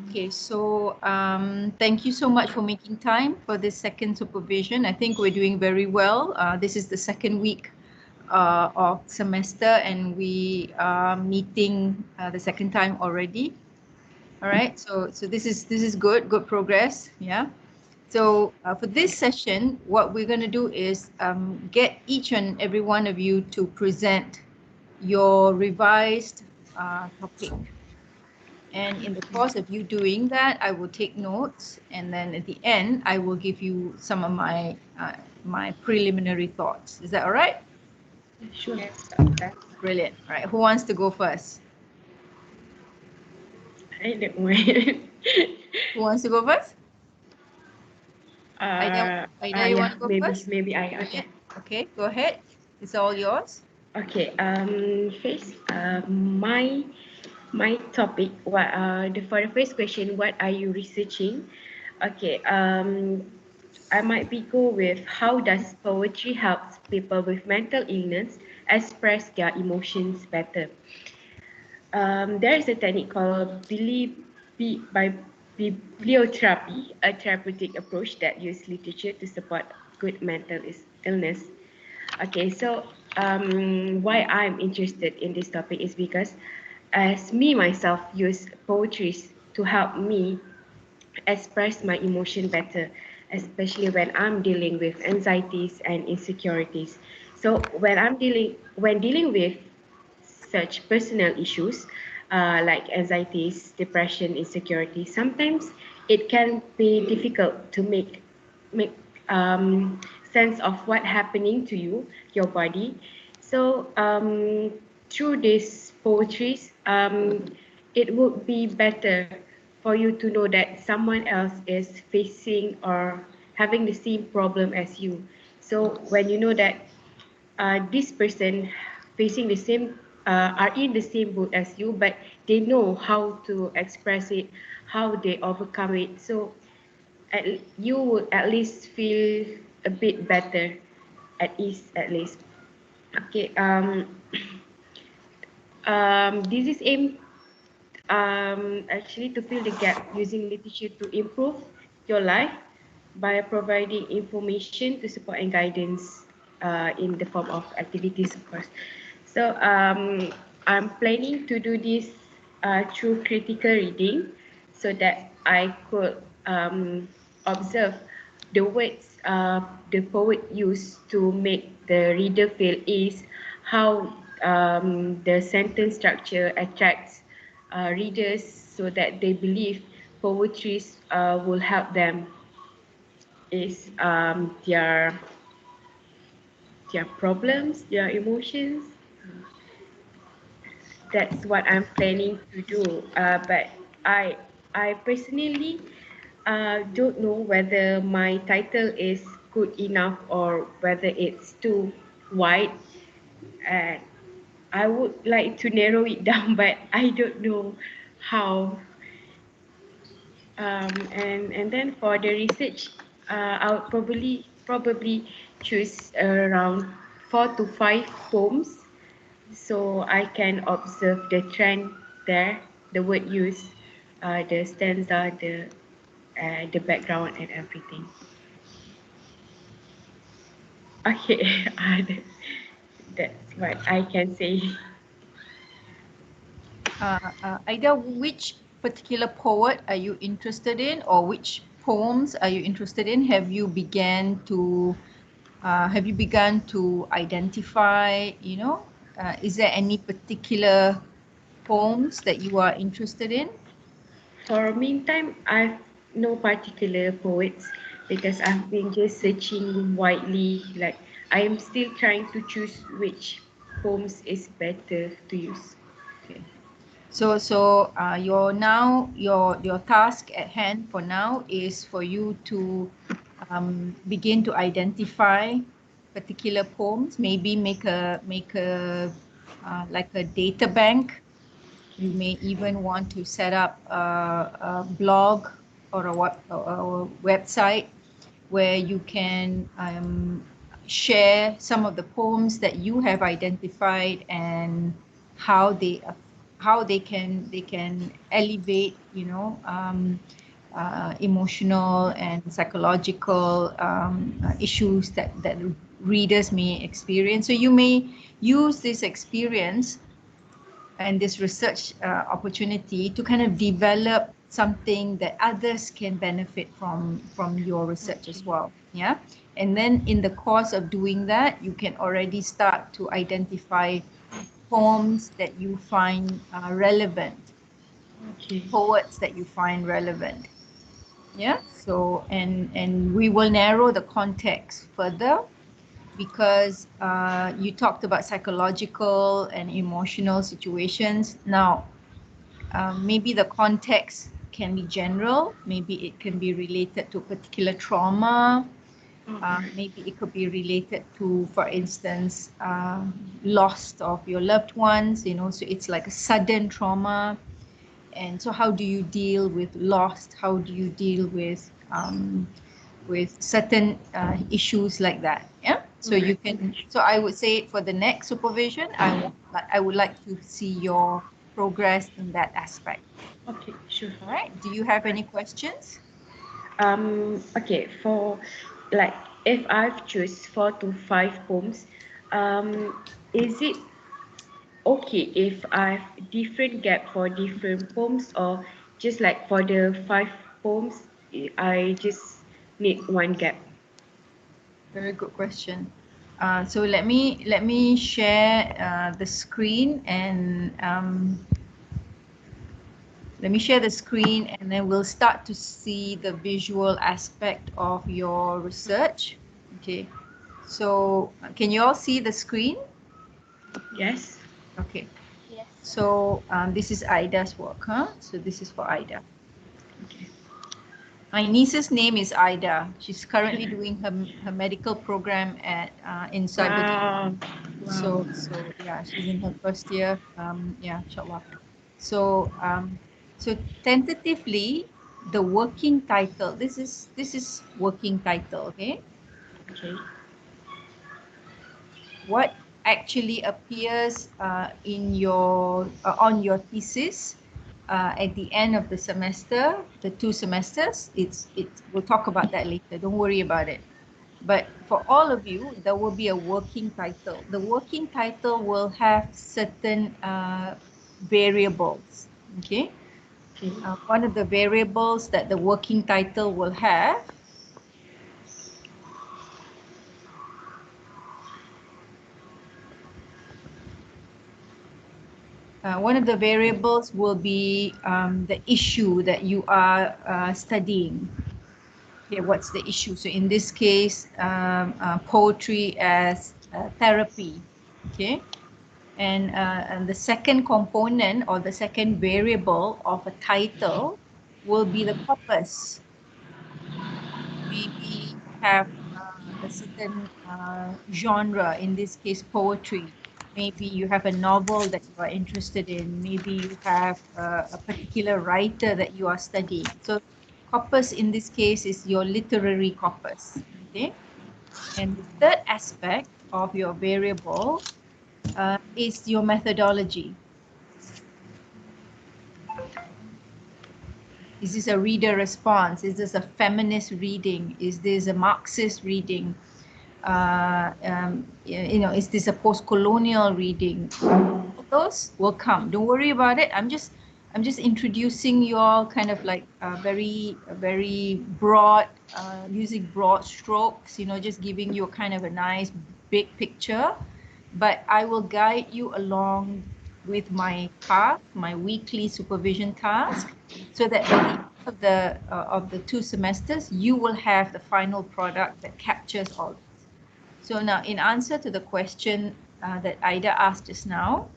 Okay, so thank you so much for making time for this second supervision. I think we're doing very well. This is the second week of semester, and we are meeting the second time already. All right, so this is good progress. Yeah. So for this session, what we're going to do is get each and every one of you to present your revised topic. And in the course of you doing that, I will take notes, and then at the end, I will give you some of my preliminary thoughts. Is that all right? Sure. Yes, doctor. Brilliant. All right. Who wants to go first? I don't mind. Who wants to go first? Aida, you want Yeah, to go maybe first? maybe I okay. Brilliant. Okay, go ahead. It's all yours. Okay. First, my topic. What for the first question? What are you researching? Okay. I might be go with how does poetry helps people with mental illness express their emotions better. There is a technique called bibliotherapy, a therapeutic approach that uses literature to support good mental illness. Okay, so why I'm interested in this topic is because as me myself use poetry to help me express my emotion better, especially when I'm dealing with anxieties and insecurities. So when dealing with such personal issues like anxieties, depression, insecurity, sometimes it can be difficult to make sense of what happening to you, your body. So through these poetries, it would be better for you to know that someone else is facing or having the same problem as you. So when you know that this person facing the same are in the same boat as you, but they know how to express it, how they overcome it. So you would at least feel a bit better at ease at least. Okay. This is aimed actually to fill the gap using literature to improve your life by providing information to support and guidance in the form of activities, of course. So I'm planning to do this through critical reading so that I could observe the words the poet used to make the reader feel is how the sentence structure attracts readers so that they believe poetry will help them is their problems, their emotions. That's what I'm planning to do. But I personally don't know whether my title is good enough or whether it's too wide. And I would like to narrow it down, but I don't know how. And then for the research, I would probably choose around 4 to 5 poems, so I can observe the trend there, the word use, the stanza, the background and everything. Okay, that's what I can say. Aida, which particular poet are you interested in, or which poems are you interested in? Have you begun to identify, is there any particular poems that you are interested in? For meantime, I've no particular poets because I've been just searching widely. Like I am still trying to choose which poems is better to use. Okay. So your task at hand for now is for you to begin to identify particular poems. Maybe make a like a data bank. You may even want to set up a blog or a website where you can share some of the poems that you have identified and how they how they can elevate, emotional and psychological issues that readers may experience. So you may use this experience and this research opportunity to kind of develop something that others can benefit from your research as well. Yeah. And then in the course of doing that, you can already start to identify poems that you find relevant, Okay. poets that you find relevant. Yeah. So and we will narrow the context further, because you talked about psychological and emotional situations. Now, maybe the context can be general, maybe it can be related to a particular trauma, maybe it could be related to, for instance, loss of your loved ones, so it's like a sudden trauma. And so how do you deal with loss? How do you deal with certain issues like that? Yeah. So you can. So I would say for the next supervision, I would like to see your progress in that aspect. Okay, sure. All right. Do you have any questions? Okay, for like if I've choose 4 to 5 poems, is it okay if I've different gap for different poems, or just like for the 5 poems, I just need one gap? Very good question. So let me share the screen, and let me share the screen, and then we'll start to see the visual aspect of your research. Okay. So can you all see the screen? Yes. Okay. Yes. So this is Aida's work, huh? So this is for Aida. Okay. My niece's name is Aida. She's currently doing her medical program at in Cybergate. Wow. So yeah, she's in her first year. Yeah, inshallah. So so tentatively, the working title. This is working title. Okay. Okay. What actually appears in your on your thesis at the end of the semester, the 2 semesters. We'll talk about that later. Don't worry about it. But for all of you, there will be a working title. The working title will have certain variables. Okay. Okay. One of the variables that the working title will have one of the variables will be the issue that you are studying. Okay, what's the issue? So in this case, poetry as therapy. Okay, and the second component or the second variable of a title will be the corpus. Maybe you have a certain genre, in this case poetry. Maybe you have a novel that you are interested in. Maybe you have a particular writer that you are studying. So corpus in this case is your literary corpus. Okay. And the third aspect of your variable is your methodology. Is this a reader response? Is this a feminist reading? Is this a Marxist reading? Is this a post-colonial reading? Those will come. Don't worry about it. I'm just introducing you all kind of like very broad, using broad strokes. Just giving you a kind of a nice big picture. But I will guide you along with my task, my weekly supervision task, so that by the end of the 2 semesters, you will have the final product that captures all this. So now, in answer to the question that Aida asked just now,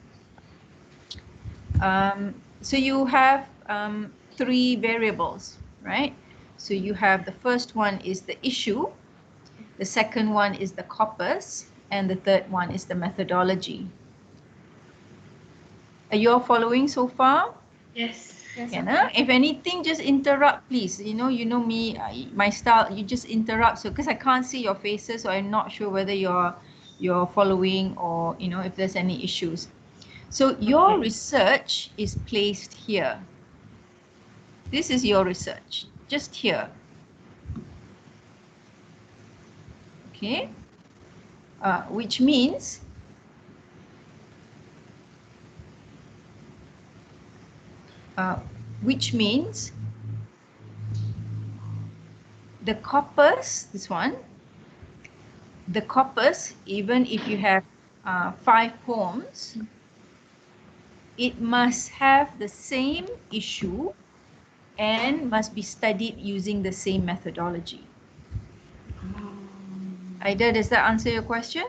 so you have 3 variables, right? So you have the first one is the issue, the second one is the corpus, and the third one is the methodology. Are you all following so far? Yes. Yeah, if anything, just interrupt, please. You know me, my style. You just interrupt, so because I can't see your faces, so I'm not sure whether you're following or if there's any issues. So your Okay. research is placed here. This is your research, just here. Okay, which means the corpus, this one, the corpus, even if you have 5 poems, it must have the same issue and must be studied using the same methodology. Ida, does that answer your question?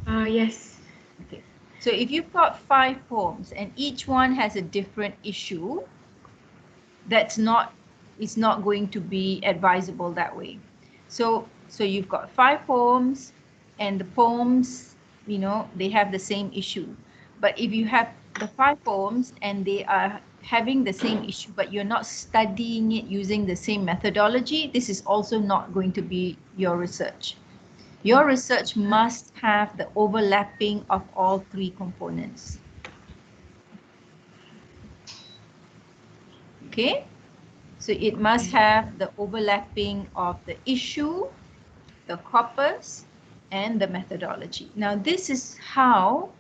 Yes. Okay. So if you've got 5 poems and each one has a different issue, it's not going to be advisable that way. So you've got 5 poems and the poems, they have the same issue. But if you have the 5 poems and they are having the same issue, but you're not studying it using the same methodology, this is also not going to be your research. Your research must have the overlapping of all 3 components. Okay? So it must have the overlapping of the issue, the corpus, and the methodology. Now, this is how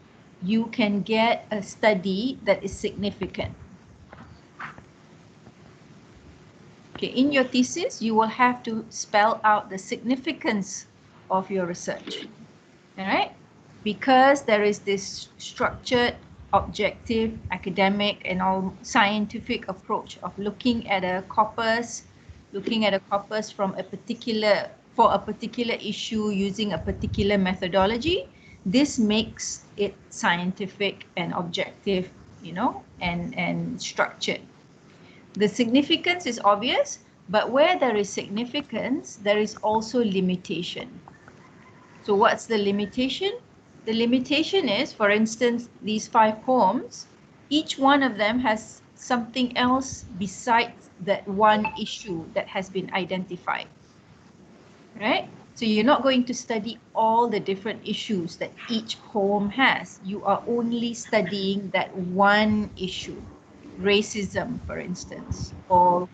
you can get a study that is significant. Okay, in your thesis, you will have to spell out the significance of your research. All right? Because there is this structured, objective, academic, and all scientific approach of looking at a corpus from for a particular issue using a particular methodology. This makes it scientific and objective, and structured. The significance is obvious, but where there is significance, there is also limitation. So what's the limitation? The limitation is, for instance, these 5 poems, each one of them has something else besides that one issue that has been identified, right? So you're not going to study all the different issues that each poem has. You are only studying that one issue, racism, for instance, or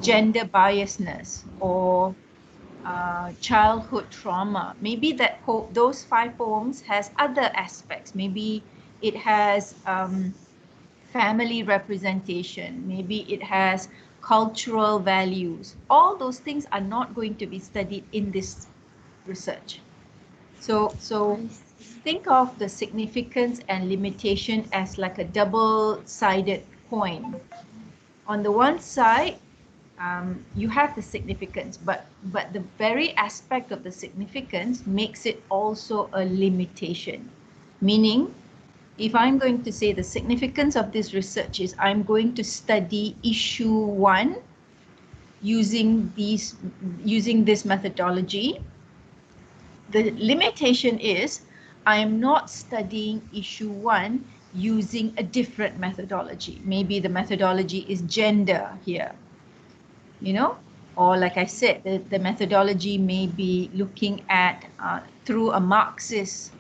gender biasness, or childhood trauma. Maybe those 5 poems has other aspects. Maybe it has family representation. Maybe it has cultural values. All those things are not going to be studied in this research. So think of the significance and limitation as like a double-sided coin. On the one side, you have the significance, but the very aspect of the significance makes it also a limitation. Meaning, if I'm going to say the significance of this research is I'm going to study issue 1 using this methodology, the limitation is I'm not studying issue 1 using a different methodology. Maybe the methodology is gender here, or like I said, the methodology may be looking at through a Marxist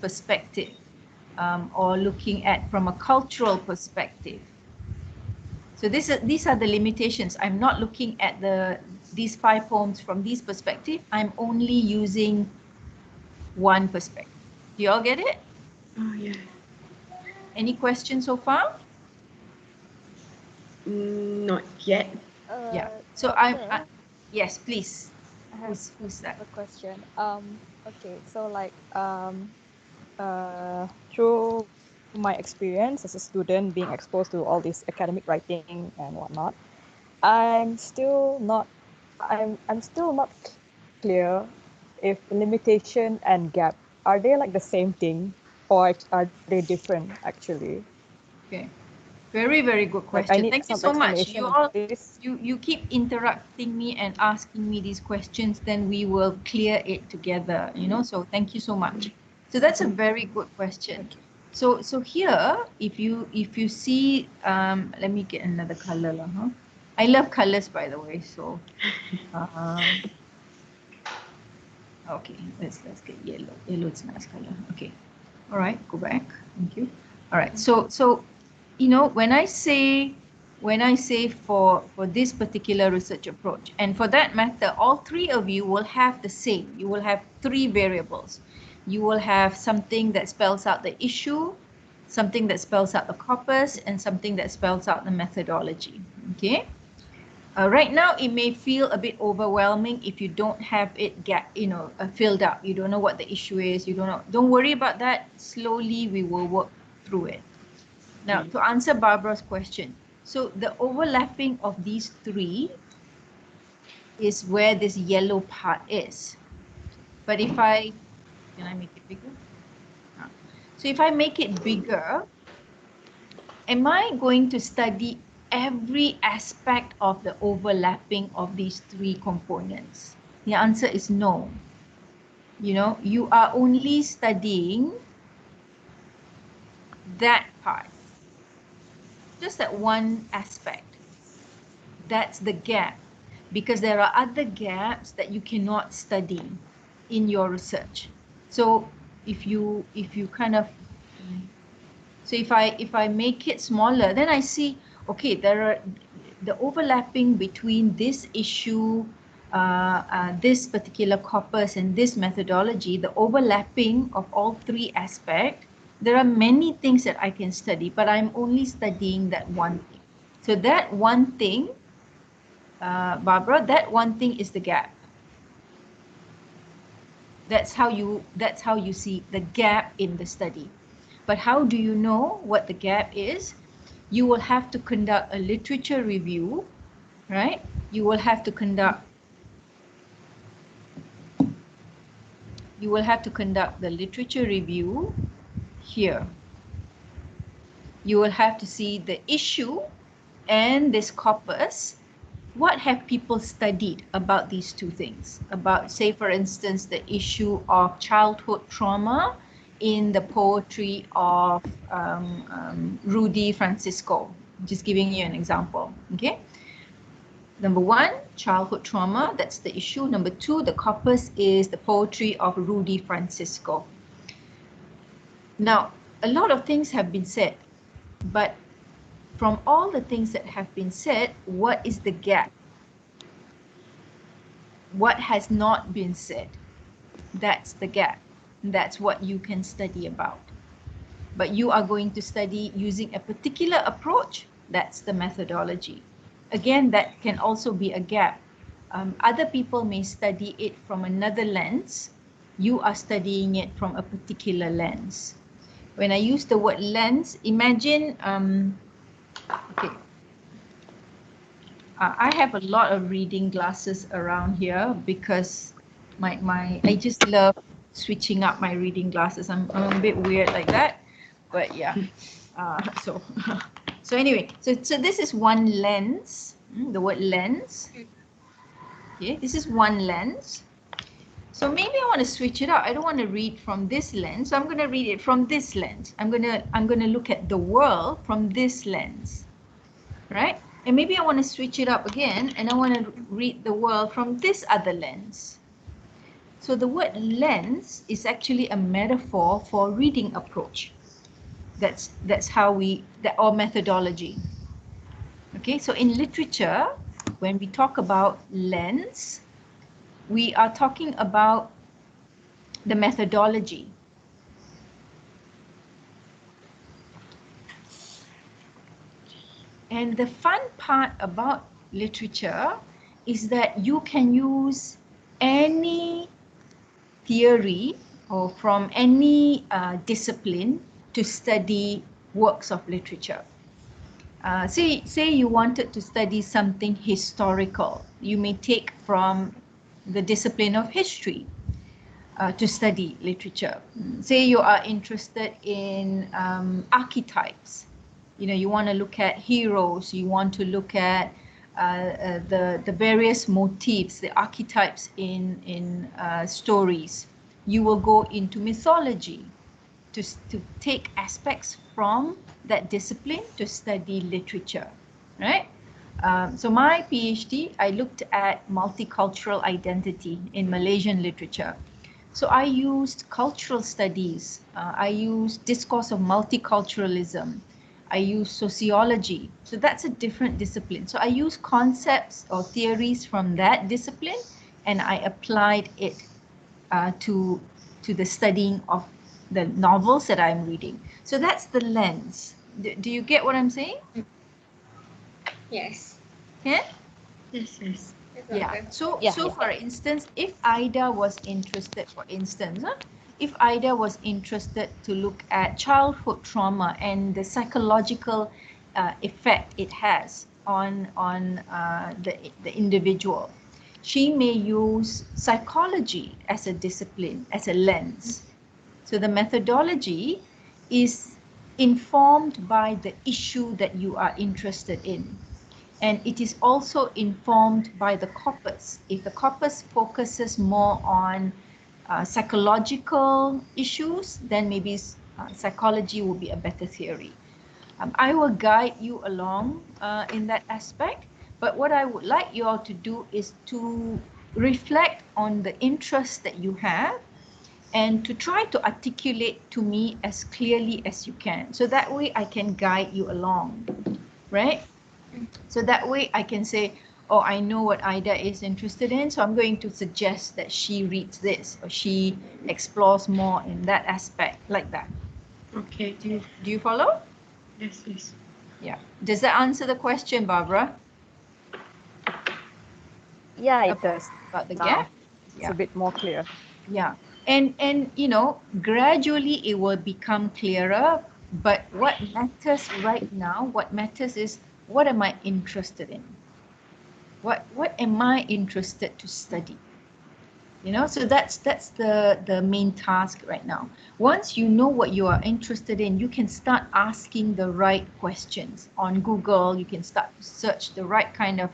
perspective, or looking at from a cultural perspective. So these are the limitations. I'm not looking at these 5 poems from this perspective. I'm only using one perspective. Do you all get it? Oh, yeah. Any questions so far? Not yet. Yeah. So yes, please. Who's that? A question. Okay, so like through my experience as a student being exposed to all this academic writing and whatnot, I'm still not clear if limitation and gap, are they like the same thing or are they different actually? Okay. Very, very good Like, question. I need Thank you some so much. explanation You on all, this. you keep interrupting me and asking me these questions, then we will clear it together, so thank you so much. So that's a very good question. So here, if you see, let me get another color lah, huh? I love colors, by the way, so okay, let's get yellow. Yellow is nice color. Okay. All right, go back. Thank you. All right. So you know, when I say for this particular research approach, and for that matter, all three of you will have the same. You will have three variables. You will have something that spells out the issue, something that spells out the corpus, and something that spells out the methodology. Okay. Right now, it may feel a bit overwhelming if you don't have it filled up. You don't know what the issue is. You don't know. Don't worry about that. Slowly, we will work through it. Now, to answer Barbara's question, so the overlapping of these three is where this yellow part is. But if can I make it bigger? So if I make it bigger, am I going to study every aspect of the overlapping of these three components? The answer is no. You know, you are only studying that part, just that one aspect. That's the gap, because there are other gaps that you cannot study in your research. So if you kind of, so if I make it smaller, then I see, okay, there are the overlapping between this issue, this particular corpus and this methodology, the overlapping of all three aspects. There are many things that I can study, but I'm only studying that one thing. So that one thing, Barbara, that one thing is the gap. That's how you see the gap in the study. But how do you know what the gap is? You will have to conduct a literature review, right? You will have to conduct the literature review here. You will have to see the issue and this corpus. What have people studied about these two things? About, say, for instance, the issue of childhood trauma in the poetry of Rudy Francisco. Just giving you an example, okay? Number one, childhood trauma, that's the issue. Number two, the corpus is the poetry of Rudy Francisco. Now, a lot of things have been said, but from all the things that have been said, what is the gap? What has not been said? That's the gap. That's what you can study about. But you are going to study using a particular approach. That's the methodology. Again, that can also be a gap. Other people may study it from another lens. You are studying it from a particular lens. When I use the word lens, imagine, okay, I have a lot of reading glasses around here because I just love switching up my reading glasses. I'm a bit weird like that, but yeah. So anyway, so this is one lens. The word lens. Okay, this is one lens. So maybe I want to switch it up. I don't want to read from this lens. So I'm going to read it from this lens. I'm going to look at the world from this lens, right? And maybe I want to switch it up again, and I want to read the world from this other lens. So the word lens is actually a metaphor for reading approach. That's how or methodology. Okay, so in literature, when we talk about lens, we are talking about the methodology. And the fun part about literature is that you can use any theory or from any discipline to study works of literature. Say you wanted to study something historical. You may take from the discipline of history to study literature. Say you are interested in archetypes. You know, you want to look at heroes, you want to look at the various motifs, the archetypes in stories. You will go into mythology to take aspects from that discipline to study literature, right? So my PhD, I looked at multicultural identity in Malaysian literature. So I used cultural studies. I used discourse of multiculturalism. I used sociology. So that's a different discipline. So I use concepts or theories from that discipline, and I applied it to the studying of the novels that I'm reading. So that's the lens. Do you get what I'm saying? Yes. Yeah. Yes, yes. Yeah. So Yeah, so yeah. for instance, if Ida was interested, for instance, if Ida was interested to look at childhood trauma and the psychological effect it has on the individual, she may use psychology as a discipline, as a lens. So the methodology is informed by the issue that you are interested in. And it is also informed by the corpus. If the corpus focuses more on psychological issues, then maybe psychology will be a better theory. I will guide you along in that aspect, but what I would like you all to do is to reflect on the interest that you have and to try to articulate to me as clearly as you can. So that way I can guide you along, right? So that way I can say, oh, I know what Ida is interested in, so I'm going to suggest that she reads this or she explores more in that aspect, like that. Okay. Do you follow? Yes, yes. Yeah. Does that answer the question, Barbara? Yeah, it does. About the Now gap? it's Yeah. a bit more clear. Yeah. And you know, gradually it will become clearer, but what matters right now, what matters is what am I interested in? What am I interested to study? You know, so that's the main task right now. Once you know what you are interested in, you can start asking the right questions on Google. You can start to search the right kind of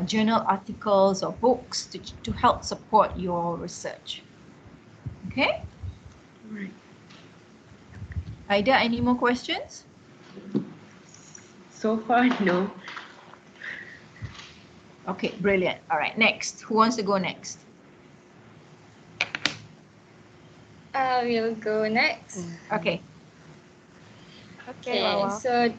journal articles or books to help support your research. Okay, All right. Ida, any more questions? So far, no. Okay, brilliant. All right, next. Who wants to go next? We'll go next. Okay. Okay, Okay, Wawa. so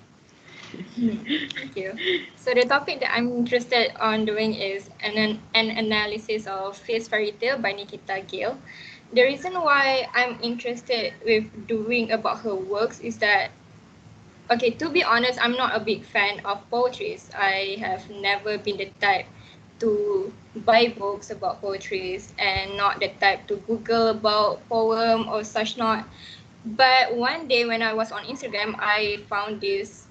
thank you. So the topic that I'm interested on doing is an analysis of Fierce Fairy Tale by Nikita Gill. The reason why I'm interested with doing about her works is that, okay, to be honest, I'm not a big fan of poetries. I have never been the type to buy books about poetries and not the type to Google about poem or such not. But one day when I was on Instagram, I found this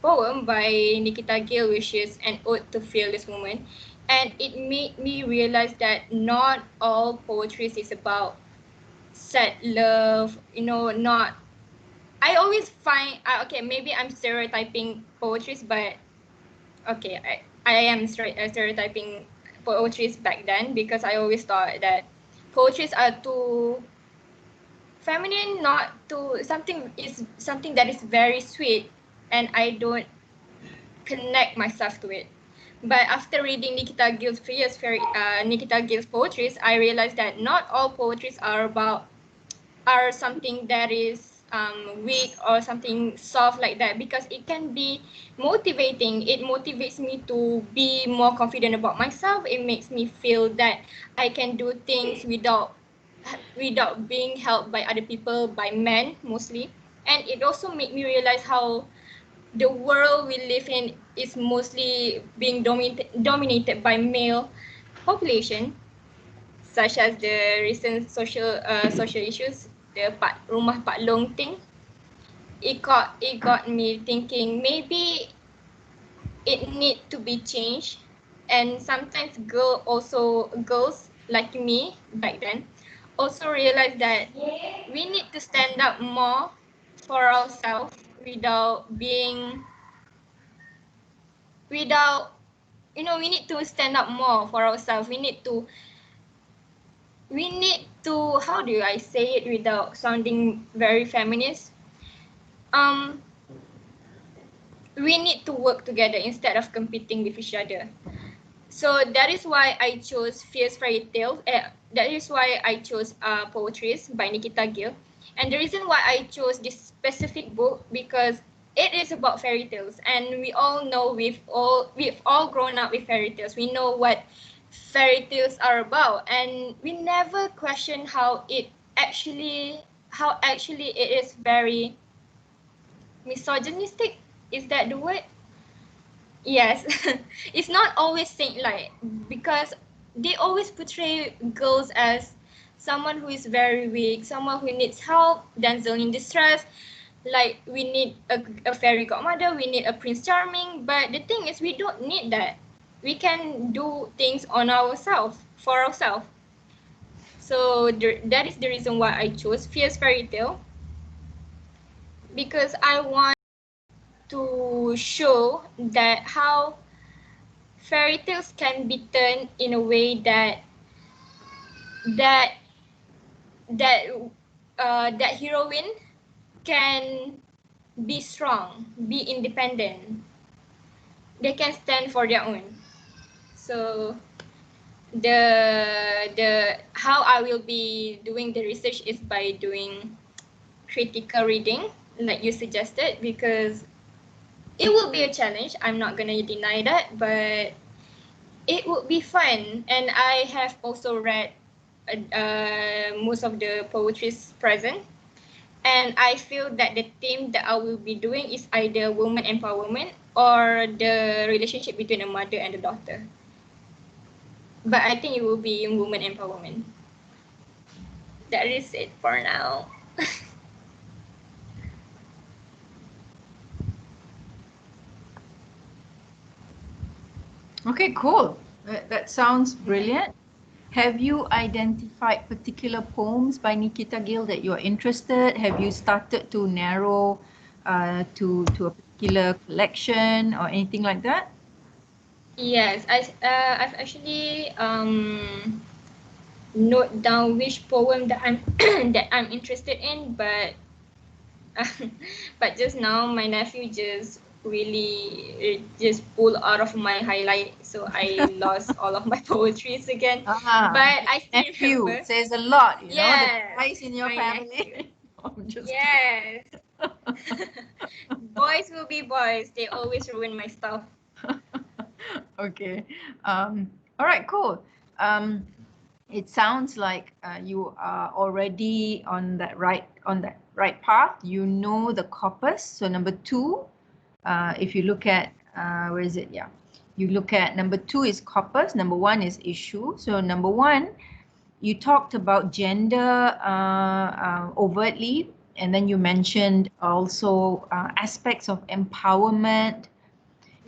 poem by Nikita Gill, which is an ode to fearless woman. And it made me realize that not all poetry is about sad love, not. I always find, okay, maybe I'm stereotyping poetry, but okay, I am stereotyping poetry back then because I always thought that poetries are too feminine, not to something that is very sweet, and I don't connect myself to it. But after reading Nikita Gill's poetries, I realized that not all poetries are something that is weak or something soft like that, because it can be motivating. It motivates me to be more confident about myself. It makes me feel that I can do things without being helped by other people, by men mostly. And it also made me realize how the world we live in is mostly being dominated by male population, such as the recent social issues, the rumah Pak Long thing. It got me thinking maybe it need to be changed, and sometimes girls like me back then also realize that we need to stand up more for ourselves without we need to stand up more for ourselves. We need to how do I say it without sounding very feminist? um we need to work together instead of competing with each other. So that is why I chose Fierce Fairy Tale. that is why I chose Poetries by Nikita Gill. And the reason why I chose this specific book, because it is about fairy tales, and we all know we've all grown up with fairy tales. We know what fairy tales are about, and we never question how actually it is very misogynistic. Is that the word? Yes. It's not always saint-like, because they always portray girls as someone who is very weak, someone who needs help, damsel in distress. Like, we need a fairy godmother, we need a Prince Charming. But the thing is, we don't need that. We can do things on ourselves, for ourselves. So that is the reason why I chose Fierce Fairy Tale, because I want to show that how fairy tales can be turned in a way that that that heroine can be strong, be independent. They can stand for their own. So the how I will be doing the research is by doing critical reading, like you suggested, because it will be a challenge. I'm not gonna deny that, but it would be fun. And I have also read most of the poetries present, and I feel that the theme that I will be doing is either woman empowerment or the relationship between a mother and a daughter. But I think it will be woman empowerment. That is it for now. Okay, cool. That sounds brilliant. Have you identified particular poems by Nikita Gill that you're interested? Have you started to narrow to a particular collection or anything like that? Yes, I've actually note down which poem that I'm that I'm interested in, but but just now my nephew just really just pulled out of my highlight, so I lost all of my poetries again. But I still nephew remember. says a lot, you know, the Yes, guys in your my nephew. family. I'm just Yes. Boys will be boys. They always ruin my stuff. Okay. All right, cool. It sounds like you are already on that right path. You know the corpus. So number 2, if you look at where is it? Yeah, you look at number 2 is corpus. Number 1 is issue. So number 1, you talked about gender overtly, and then you mentioned also aspects of empowerment.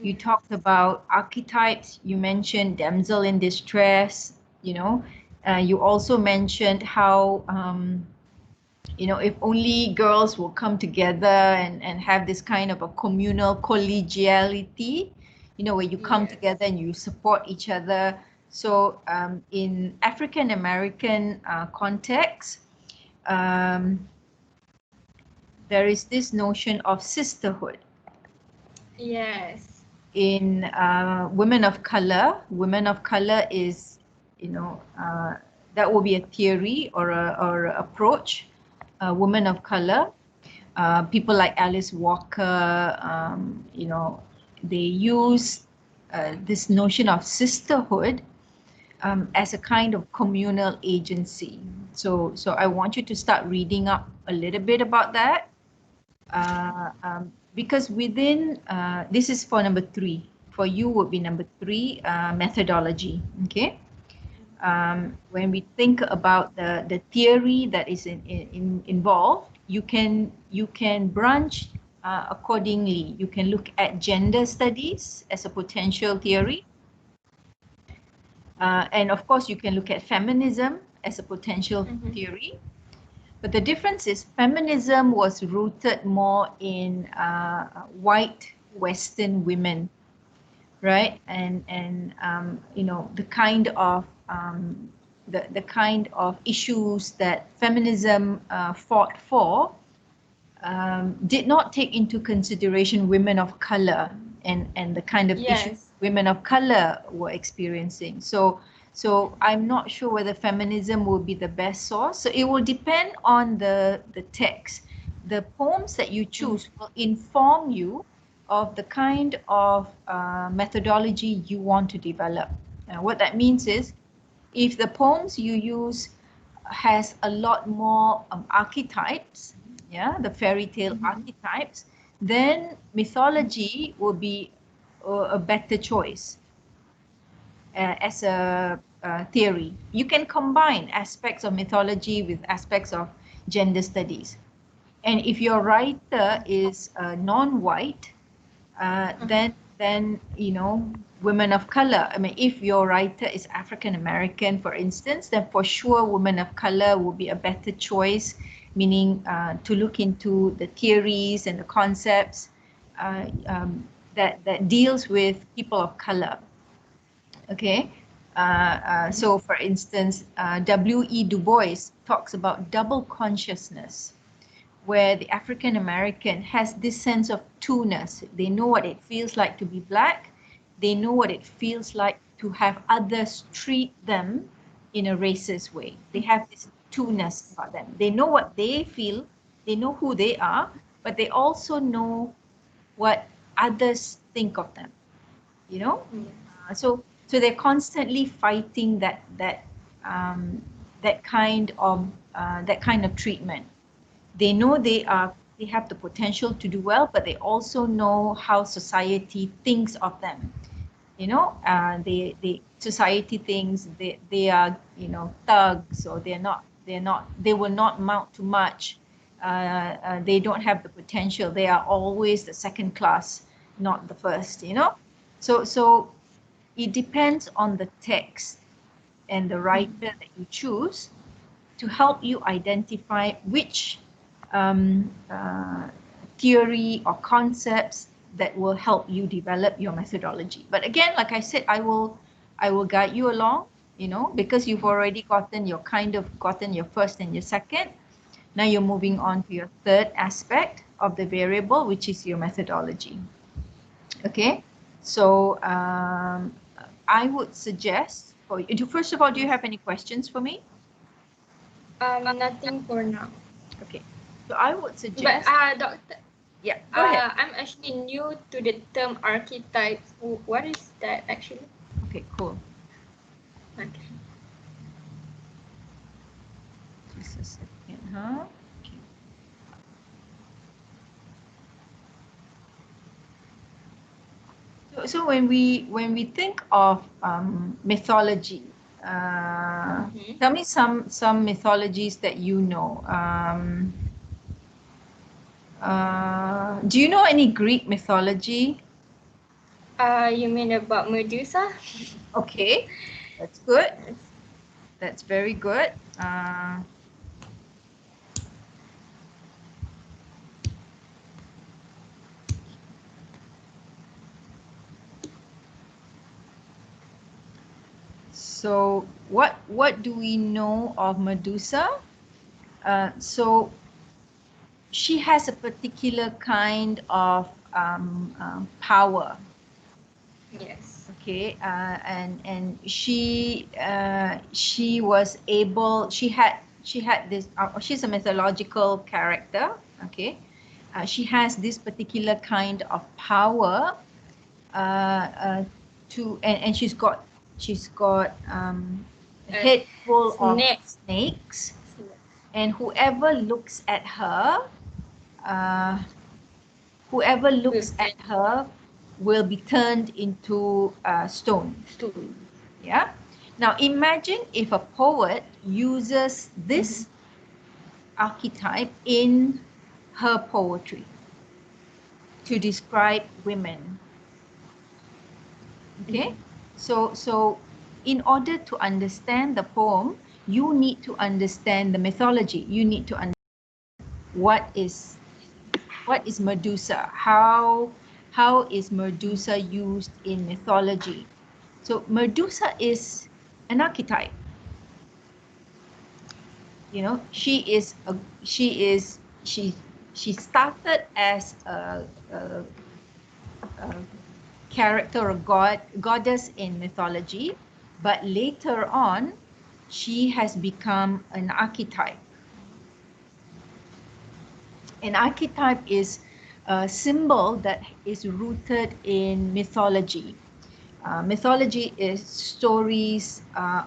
You talked about archetypes. You mentioned damsel in distress. You know, you also mentioned how if only girls will come together and have this kind of a communal collegiality, where you come together and you support each other. So in African American context, there is this notion of sisterhood. Yes. In women of color is, that will be a theory or a approach. Women of color, people like Alice Walker, they use this notion of sisterhood as a kind of communal agency. So I want you to start reading up a little bit about that. Because within, this is for number 3. For you would be number 3, methodology. Okay. When we think about the theory that is involved, you can branch accordingly. You can look at gender studies as a potential theory. And of course, you can look at feminism as a potential theory. But the difference is feminism was rooted more in white Western women, right? And the kind of the kind of issues that feminism fought for did not take into consideration women of color and the kind of issues women of color were experiencing. So So I'm not sure whether feminism will be the best source. So it will depend on the text. The poems that you choose will inform you of the kind of methodology you want to develop. What that means is, if the poems you use has a lot more archetypes, yeah, the fairy tale archetypes, then mythology will be a better choice as a theory. You can combine aspects of mythology with aspects of gender studies. And if your writer is non-white, then you know, women of color. I mean, if your writer is African American, for instance, then for sure women of color will be a better choice. Meaning to look into the theories and the concepts that deals with people of color. Okay, so for instance, W.E. Du Bois talks about double consciousness, where the African American has this sense of two-ness. They know what it feels like to be black. They know what it feels like to have others treat them in a racist way. They have this two-ness about them. They know what they feel. They know who they are, but they also know what others think of them. You know, so they're constantly fighting that kind of treatment. They know they have the potential to do well, but they also know how society thinks of them. You know, they society thinks they are, you know, thugs, or they will not amount to much. They don't have the potential. They are always the second class, not the first. You know, so it depends on the text and the writer that you choose to help you identify which theory or concepts that will help you develop your methodology. But again, like I said, I will guide you along, you know, because you've already gotten your first and your second. Now you're moving on to your third aspect of the variable, which is your methodology. Okay, so I would suggest for you, first of all, do you have any questions for me? Nothing for now. Okay, so I would suggest. But Doctor, yeah, go ahead. I'm actually new to the term archetype. What is that actually? Okay, cool. Okay. Just a second, huh? Okay. So when we think of mythology, tell me some mythologies that you know. Do you know any Greek mythology? You mean about Medusa? Okay, that's good. That's very good. So what do we know of Medusa? So she has a particular kind of power. Yes. Okay, and she was able. She had this. She's a mythological character. Okay, she has this particular kind of power. And she's got a head full of snakes, and whoever looks at her will be turned into stone. Yeah. Now imagine if a poet uses this archetype in her poetry to describe women. Okay. So in order to understand the poem, you need to understand the mythology. You need to understand what is Medusa? How is Medusa used in mythology? So Medusa is an archetype. You know, she started as a character or goddess in mythology, but later on, she has become an archetype. An archetype is a symbol that is rooted in mythology. Mythology is stories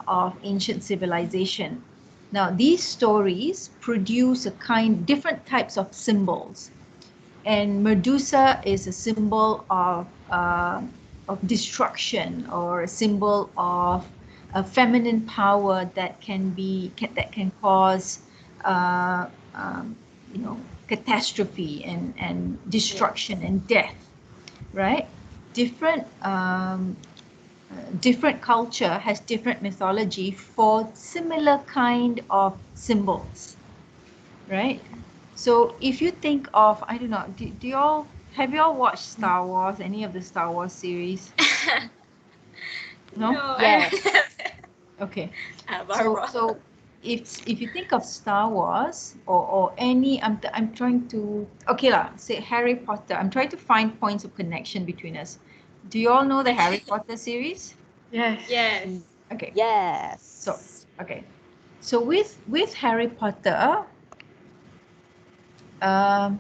of ancient civilization. Now, these stories produce different types of symbols, and Medusa is a symbol of destruction, or a symbol of a feminine power that can cause uh, um, catastrophe and destruction and death, right? Different different culture has different mythology for similar kind of symbols, right? So if you think of, I don't know, do y'all have y'all watched Star Wars, any of the Star Wars series? No? Yes. Okay. Barbara. So if you think of Star Wars or any, I'm trying to, okay lah, say Harry Potter. I'm trying to find points of connection between us. Do you all know the Harry Potter series? Yes. Yes. Okay. Yes. So okay. So with Harry Potter, um,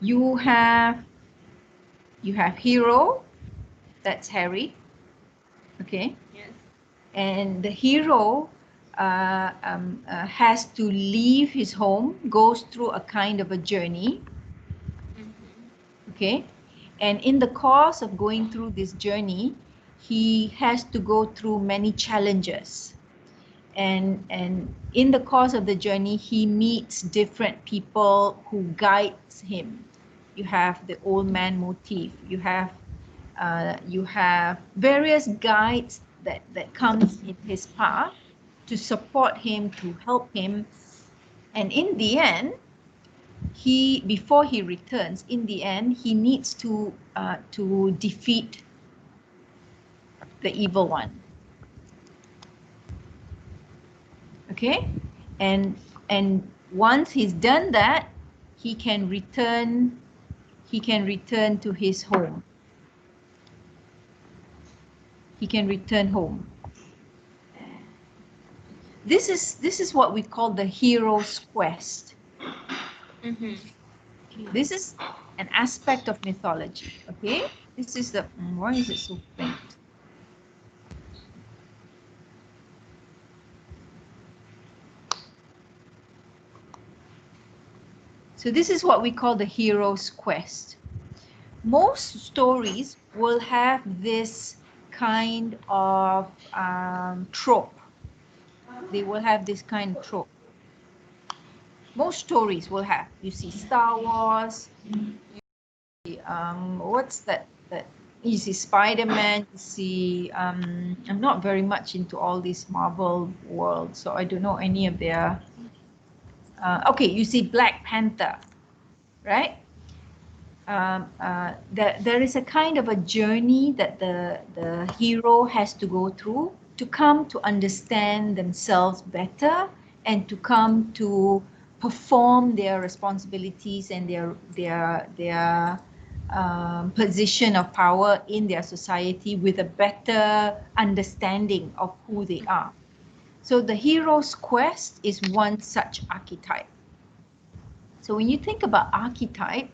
you have hero, that's Harry, okay, Yes. and the hero has to leave his home, goes through a kind of a journey, okay, and in the course of going through this journey, he has to go through many challenges, and in the course of the journey, he meets different people who guides him. You have the old man motif. You have various guides that comes in his path to support him, to help him, and in the end, before he returns, in the end, he needs to defeat the evil one. Okay, and once he's done that, he can return to his home. He can return home. This is what we call the hero's quest. This is an aspect of mythology. Okay, this is the, why is it so faint? So this is what we call the hero's quest. Most stories will have this kind of trope. They will have this kind of trope. Most stories will have. You see Star Wars. You see, what's that? You see Spider-Man. You see. I'm not very much into all these Marvel worlds, so I don't know any of their. Okay, you see Black Panther, right? There is a kind of a journey that the hero has to go through to come to understand themselves better and to come to perform their responsibilities and their position of power in their society with a better understanding of who they are. So the hero's quest is one such archetype. So when you think about archetype,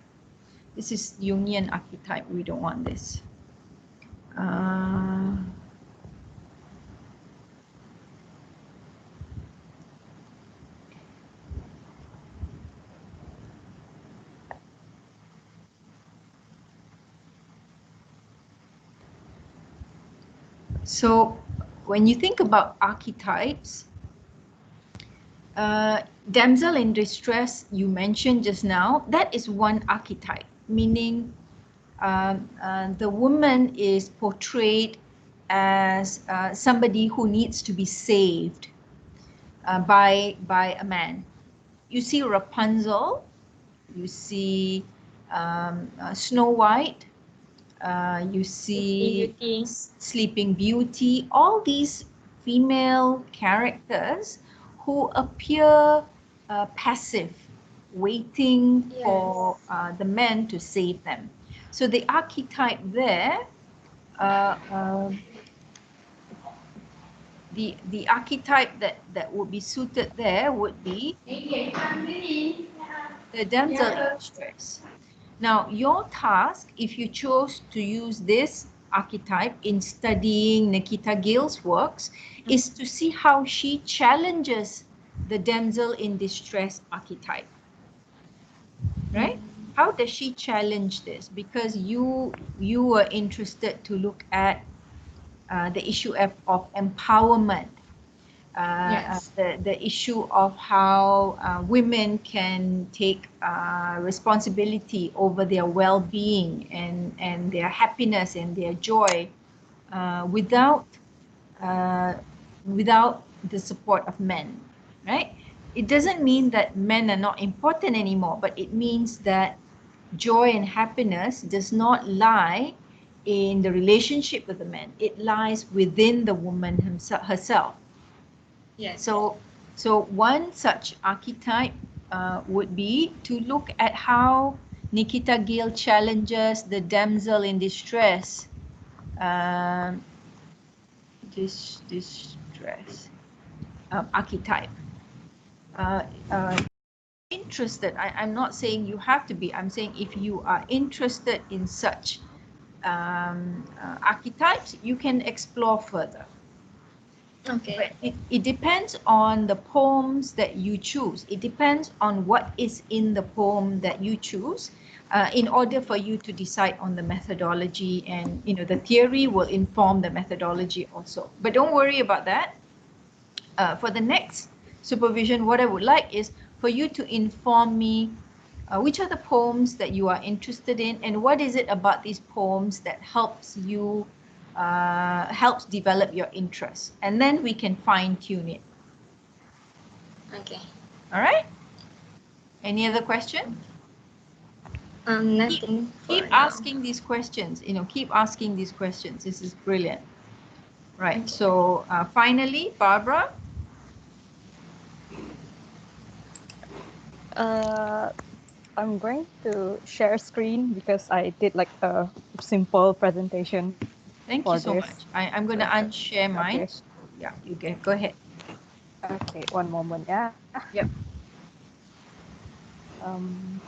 this is Jungian archetype. We don't want this. So when you think about archetypes, damsel in distress, you mentioned just now, that is one archetype, meaning the woman is portrayed as somebody who needs to be saved by a man. You see Rapunzel, you see Snow White, you see Sleeping Beauty, all these female characters who appear passive, waiting for the men to save them. So the archetype there the archetype that would be suited there would be the damsel in distress. Now, your task, if you chose to use this archetype in studying Nikita Gill's works, is to see how she challenges the damsel in distress archetype. Right? How does she challenge this? Because you were interested to look at the issue of empowerment, Yes. the issue of how women can take responsibility over their well-being and their happiness and their joy without without the support of men, right? It doesn't mean that men are not important anymore, but it means that joy and happiness does not lie in the relationship with the man. It lies within the woman herself. Yes. So one such archetype would be to look at how Nikita Gill challenges the damsel in distress, um, distress archetype. Interested, I'm not saying you have to be, I'm saying if you are interested in such archetypes, you can explore further. Okay. But it depends on the poems that you choose. It depends on what is in the poem that you choose in order for you to decide on the methodology, and the theory will inform the methodology also. But don't worry about that. For the next supervision, what I would like is for you to inform me which are the poems that you are interested in, and what is it about these poems that helps you helps develop your interest, and then we can fine tune it. Okay. All right. Any other question? Nothing. Keep asking these questions. Keep asking these questions. This is brilliant. Right. Okay. So finally, Barbara. I'm going to share screen because I did like a simple presentation. Thank for you so this. much. I'm going to unshare mine. Okay. Yeah, you can go ahead. Okay, one moment, yeah. Yep. Um,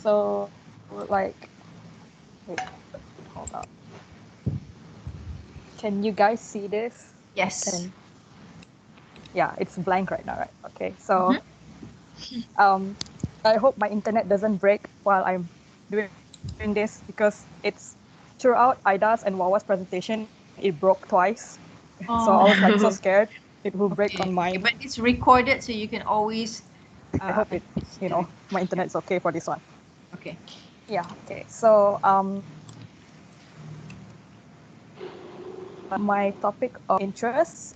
so like, wait, hold up. Can you guys see this? Yes. Yeah, it's blank right now, right? Okay, so I hope my internet doesn't break while I'm doing this, because it's throughout Ida's and Wawa's presentation, it broke twice. So I was like so scared it will break on mine. But it's recorded, so you can always. I hope it, my internet's okay for this one. Okay. Yeah. Okay. So my topic of interest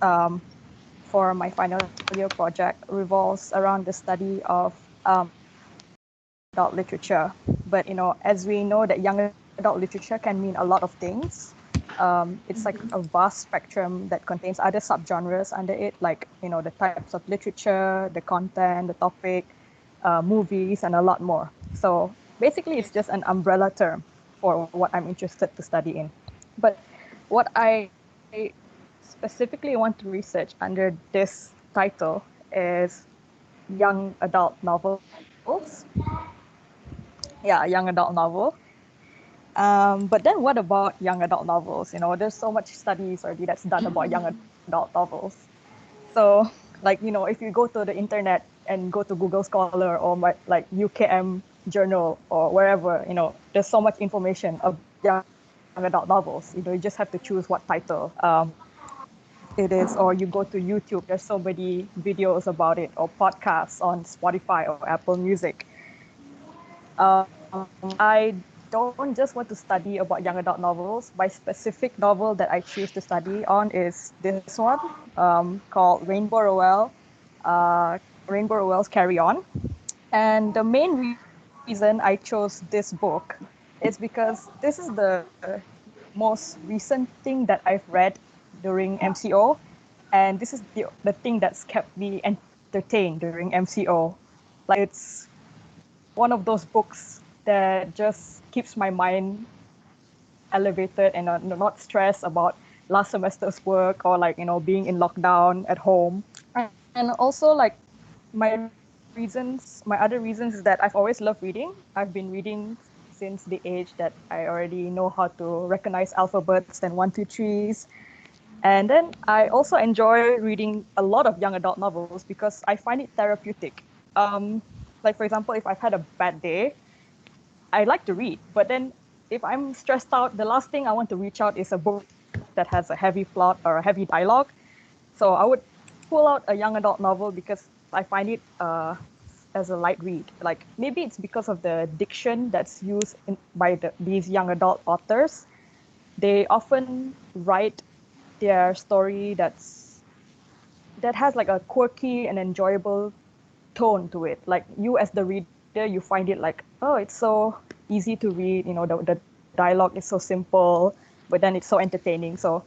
for my final year project revolves around the study of adult literature. But as we know, that young adult literature can mean a lot of things. It's like a vast spectrum that contains other subgenres under it, like the types of literature, the content, the topic, movies, and a lot more. So basically, it's just an umbrella term for what I'm interested to study in. But what I specifically want to research under this title is young adult novels. Yeah, young adult novel. But then what about young adult novels? There's so much studies already that's done about young adult novels. So, if you go to the internet and go to Google Scholar or like UKM Journal or wherever, there's so much information of young adult novels. You just have to choose what title it is, or you go to YouTube. There's so many videos about it, or podcasts on Spotify or Apple Music. I don't just want to study about young adult novels. My specific novel that I choose to study on is this one called Rainbow Rowell, Rainbow Rowell's Carry On. And the main reason I chose this book is because this is the most recent thing that I've read during MCO. And this is the thing that's kept me entertained during MCO. Like, it's one of those books that just keeps my mind elevated and not stressed about last semester's work or like being in lockdown at home. And also like my other reasons is that I've always loved reading. I've been reading since the age that I already know how to recognize alphabets and 1, 2, 3s. And then I also enjoy reading a lot of young adult novels because I find it therapeutic. Like for example, if I've had a bad day, I like to read, but then if I'm stressed out, the last thing I want to reach out is a book that has a heavy plot or a heavy dialogue. So I would pull out a young adult novel because I find it as a light read. Like maybe it's because of the diction that's used by these young adult authors. They often write their story that has like a quirky and enjoyable tone to it. Like you as the reader, you find it like, oh, it's so easy to read. The dialogue is so simple, but then it's so entertaining. So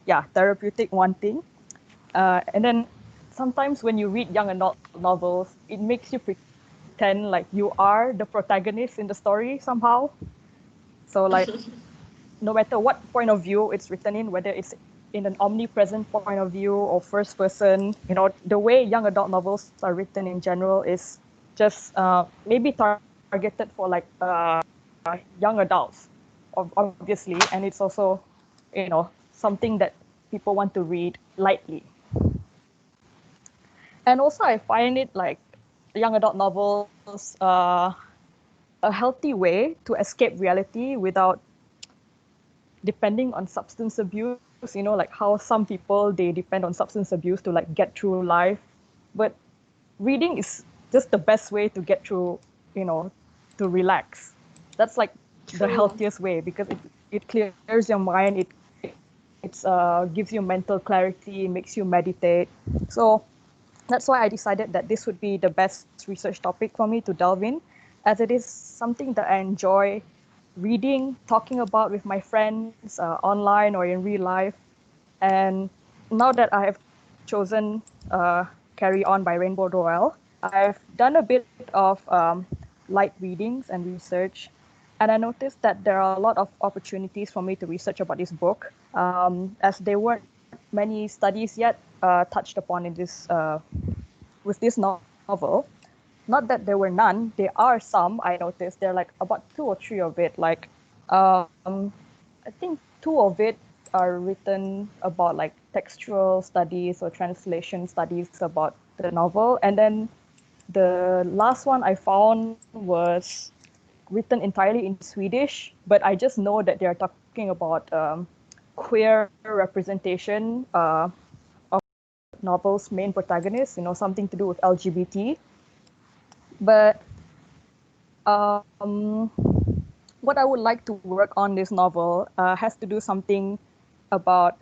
yeah, therapeutic, one thing. And then sometimes when you read young adult novels, it makes you pretend like you are the protagonist in the story somehow. So like no matter what point of view it's written in, whether it's in an omnipresent point of view or first person, the way young adult novels are written in general is just maybe targeted for like young adults, obviously, and it's also, something that people want to read lightly. And also, I find it like young adult novels a healthy way to escape reality without depending on substance abuse. Like how some people they depend on substance abuse to like get through life, but reading is just the best way to get through, to relax. That's like the healthiest way because it clears your mind. It gives you mental clarity, makes you meditate. So that's why I decided that this would be the best research topic for me to delve in, as it is something that I enjoy reading, talking about with my friends online or in real life. And now that I have chosen Carry On by Rainbow Rowell, I've done a bit of light readings and research. And I noticed that there are a lot of opportunities for me to research about this book, as there weren't many studies yet touched upon in this with this novel. Not that there were none, there are some. I noticed there are like about 2 or 3 of it. Like, I think 2 of it are written about like textual studies or translation studies about the novel, and then the last one I found was written entirely in Swedish, but I just know that they are talking about queer representation of novel's main protagonist, something to do with LGBT. But what I would like to work on this novel has to do something about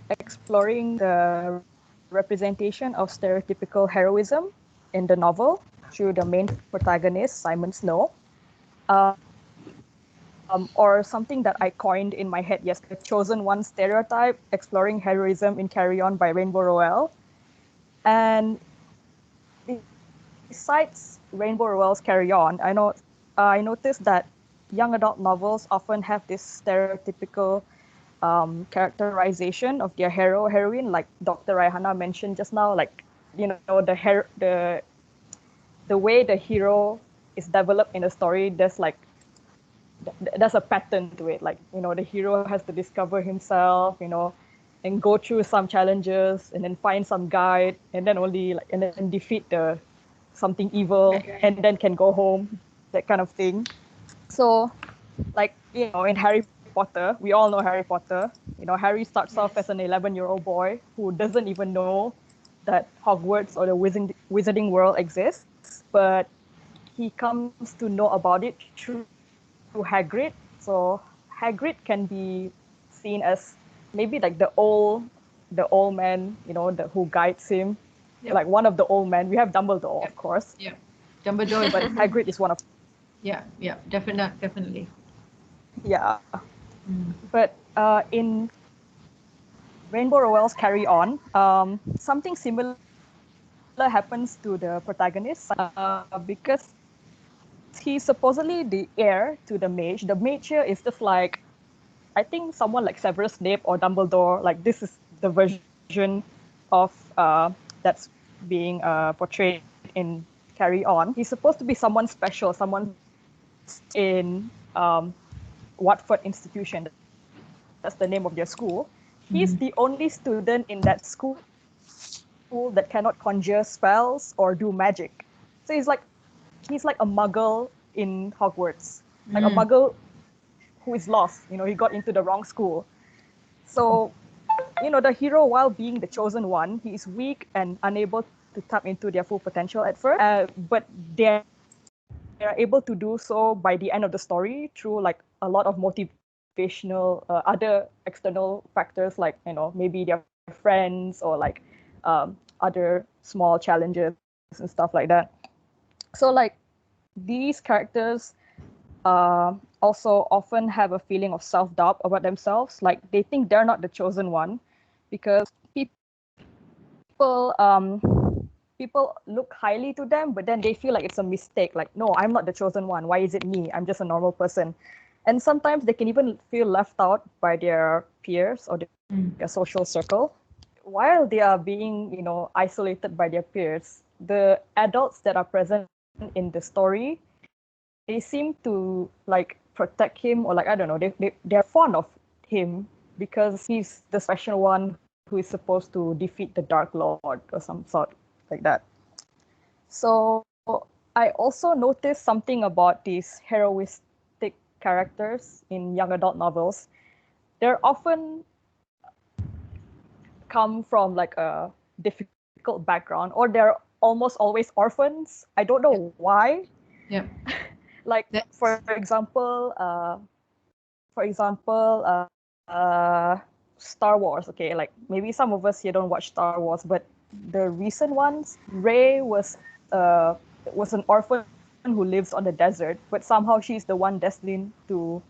exploring the representation of stereotypical heroism in the novel through the main protagonist, Simon Snow. Or something that I coined in my head yesterday, Chosen One stereotype, exploring heroism in Carry On by Rainbow Rowell. And besides Rainbow Rowell's Carry On, I noticed that young adult novels often have this stereotypical characterization of their hero or heroine, like Dr. Raihana mentioned just now. Like the way the hero is developed in a story, there's a pattern to it. Like the hero has to discover himself, and go through some challenges, and then find some guide, and then and then defeat the something evil, Okay. and then can go home, that kind of thing. So, like in Harry Potter, we all know Harry Potter. Harry starts off as an 11-year-old boy who doesn't even know that Hogwarts or the wizarding world exists, but he comes to know about it through Hagrid. So Hagrid can be seen as maybe like the old man, who guides him, Yep. like one of the old men. We have Dumbledore, Yep. of course, Yeah, Dumbledore. but Hagrid is one of Yeah, definitely. yeah. Mm. But in Rainbow Rowell's Carry On, something similar happens to the protagonist because he's supposedly the heir to the mage. The mage here is just like, I think someone like Severus Snape or Dumbledore. Like this is the version of that's being portrayed in Carry On. He's supposed to be someone special, someone in Watford Institution. That's the name of their school. He's the only student in that school that cannot conjure spells or do magic. So he's like a muggle in Hogwarts, like a muggle who is lost. You know, he got into the wrong school. So, you know, the hero, while being the chosen one, he is weak and unable to tap into their full potential at first. But they're able to do so by the end of the story through like a lot of motivational, other external factors, like, you know, maybe their friends or like other small challenges and stuff like that. So like these characters also often have a feeling of self-doubt about themselves. Like they think they're not the chosen one because people look highly to them, but then they feel like it's a mistake. Like, no, I'm not the chosen one. Why is it me? I'm just a normal person. And sometimes they can even feel left out by their peers or their social circle. While they are being, you know, isolated by their peers, the adults that are present in the story, they seem to like protect him, or like, I don't know, they're fond of him because he's the special one who is supposed to defeat the Dark Lord or some sort like that. So I also noticed something about these heroistic characters in young adult novels. They're often come from like a difficult background, or they're almost always orphans. I don't know why. Yeah. Like for example, Star Wars. Okay, like maybe some of us here don't watch Star Wars, but the recent ones, Rey was an orphan who lives on the desert, but somehow she's the one destined to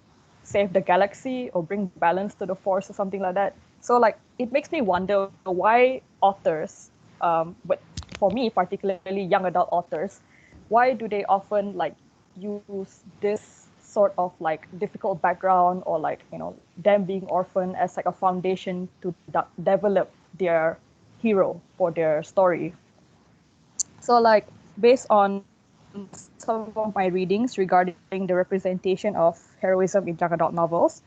save the galaxy or bring balance to the Force or something like that. So like it makes me wonder why authors, but for me particularly young adult authors, why do they often like use this sort of like difficult background or like, you know, them being orphan as like a foundation to develop their hero for their story. So like based on some of my readings regarding the representation of heroism in young adult novels,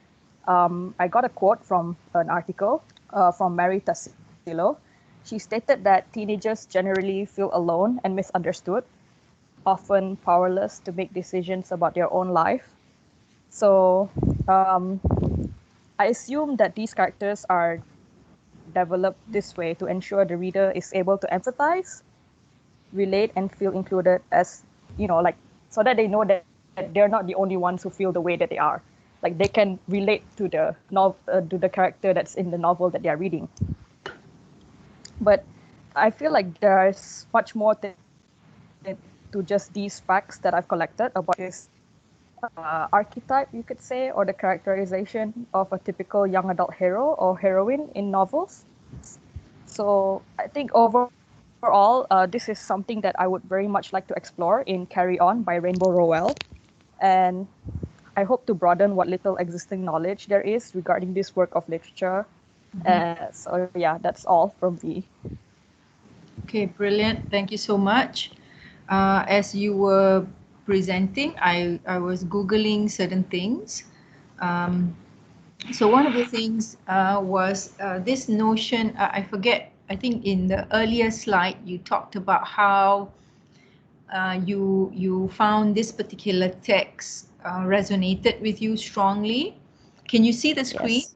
I got a quote from an article from Mary Tassilo. She stated that teenagers generally feel alone and misunderstood, often powerless to make decisions about their own life. So I assume that these characters are developed this way to ensure the reader is able to empathize, relate, and feel included, as, you know, like, so that they know that they're not the only ones who feel the way that they are. Like they can relate to the character that's in the novel that they are reading. But I feel like there's much more to just these facts that I've collected about this archetype, you could say, or the characterization of a typical young adult hero or heroine in novels. So I think overall, this is something that I would very much like to explore in Carry On by Rainbow Rowell. And I hope to broaden what little existing knowledge there is regarding this work of literature. So yeah, that's all from me. Okay, brilliant. Thank you so much. As you were presenting, I was Googling certain things. So one of the things was this notion, I forget, I think in the earlier slide, you talked about how you found this particular text resonated with you strongly. Can you see the screen? Yes.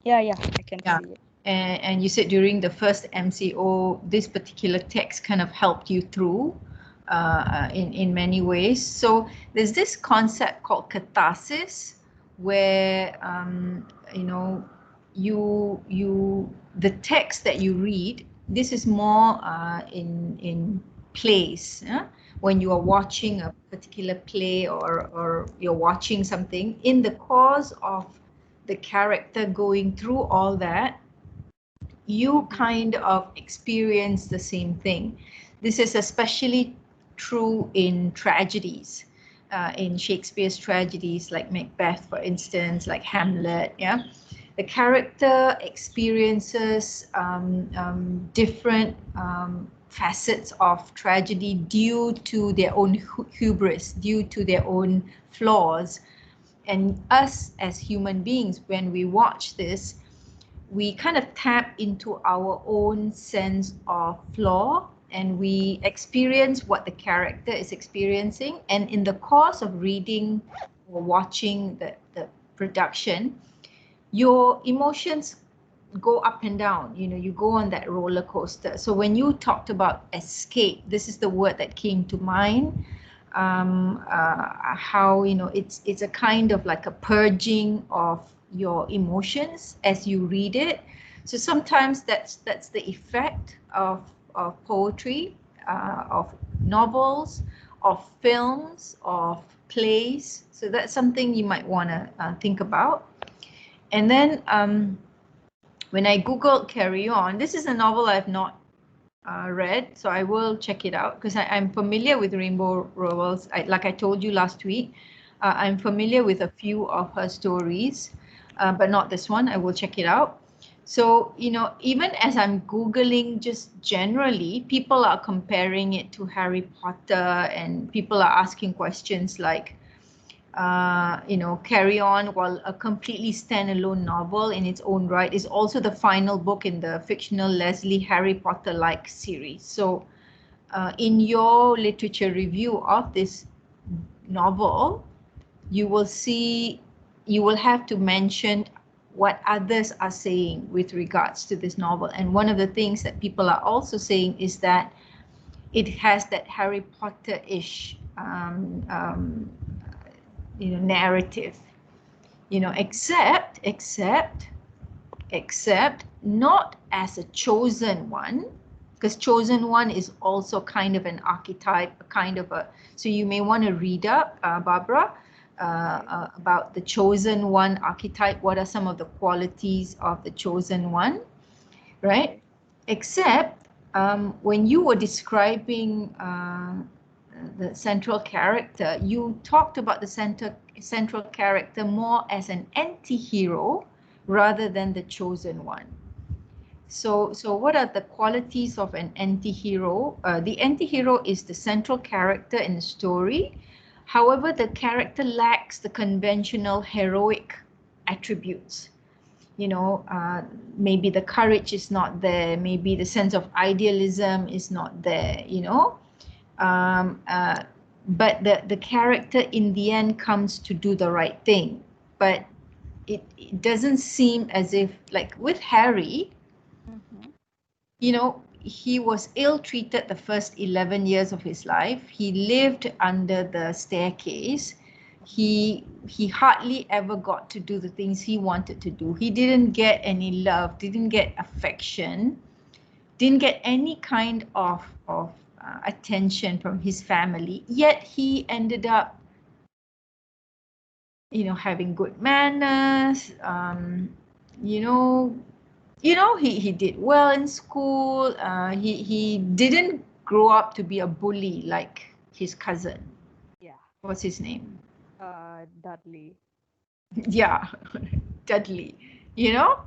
Yeah, I can see it. And you said during the first MCO, this particular text kind of helped you through in many ways. So there's this concept called catharsis, where you know, the text that you read, this is more in plays. When you are watching a particular play or you're watching something, in the course of the character going through all that, you kind of experience the same thing. This is especially true in tragedies, in Shakespeare's tragedies like Macbeth, for instance, like Hamlet. Yeah, the character experiences different facets of tragedy due to their own hubris, due to their own flaws. And us as human beings, when we watch this, we kind of tap into our own sense of flaw, and we experience what the character is experiencing. And in the course of reading or watching the production, your emotions go up and down. You know, you go on that roller coaster. So when you talked about escape, this is the word that came to mind. How, you know, it's a kind of like a purging of your emotions as you read it. So sometimes that's the effect of poetry, of novels, of films, of plays. So that's something you might want to think about. And then when I Googled Carry On, this is a novel I've not read, so I will check it out because I'm familiar with Rainbow Rowell's. Like I told you last week, I'm familiar with a few of her stories, but not this one. I will check it out. So, you know, even as I'm Googling just generally, people are comparing it to Harry Potter, and people are asking questions like, you know, Carry On, while a completely standalone novel in its own right, is also the final book in the fictional Leslie Harry Potter-like series. So in your literature review of this novel, you will see, you will have to mention what others are saying with regards to this novel. And one of the things that people are also saying is that it has that Harry Potter-ish you know, narrative, you know, except not as a chosen one, because chosen one is also kind of an archetype, a kind of a, so you may want to read up, Barbara, about the chosen one archetype. What are some of the qualities of the chosen one, right? Except when you were describing the central character, you talked about the central character more as an anti-hero rather than the chosen one. So what are the qualities of an anti-hero? The anti-hero is the central character in the story. However, the character lacks the conventional heroic attributes. You know, maybe the courage is not there, maybe the sense of idealism is not there, you know. But the character in the end comes to do the right thing. But it doesn't seem as if, like with Harry, you know, he was ill-treated the first 11 years of his life. He lived under the staircase. He hardly ever got to do the things he wanted to do. He didn't get any love, didn't get affection, didn't get any kind of attention from his family, yet he ended up, you know, having good manners, you know, he did well in school. He didn't grow up to be a bully like his cousin. Yeah. What's his name? Dudley. Yeah, Dudley, you know?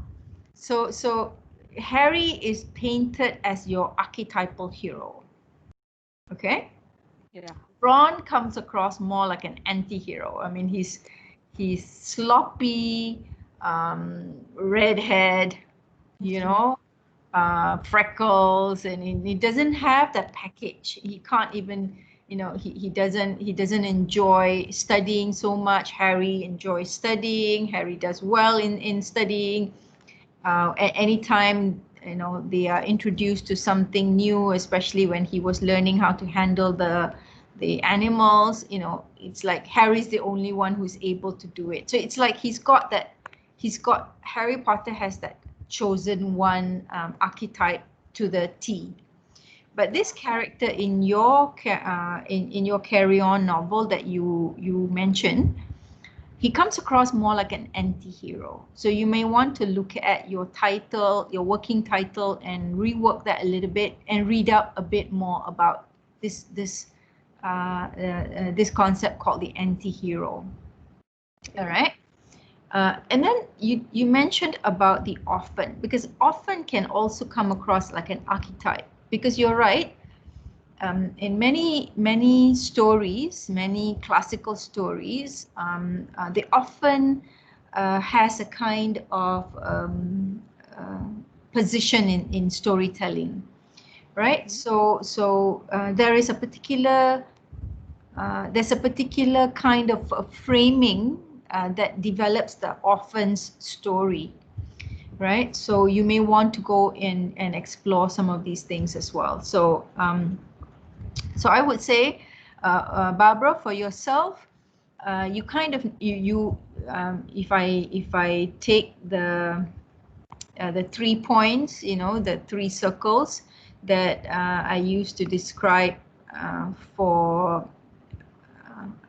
So Harry is painted as your archetypal hero. Okay? Yeah. Ron comes across more like an anti-hero. I mean, he's sloppy, redhead, you know, freckles, and he doesn't have that package. He can't even, you know, he doesn't enjoy studying so much. Harry enjoys studying. Harry does well in studying. At any time, you know, they are introduced to something new, especially when he was learning how to handle the animals, you know, it's like Harry's the only one who's able to do it. So it's like Harry Potter has that chosen one archetype to the T. But this character in your in your Carry On novel that you mentioned, he comes across more like an anti-hero. So you may want to look at your title, your working title, and rework that a little bit and read up a bit more about this this concept called the anti-hero. All right. And then you mentioned about the orphan, because orphan can also come across like an archetype, because you're right. In many stories, many classical stories, they often has a kind of position in storytelling, right? So there is a particular there's a particular kind of framing that develops the orphan's story, right? So you may want to go in and explore some of these things as well. So so I would say, Barbara, for yourself, you kind of if I take the 3 points, you know, the 3 circles that I used to describe for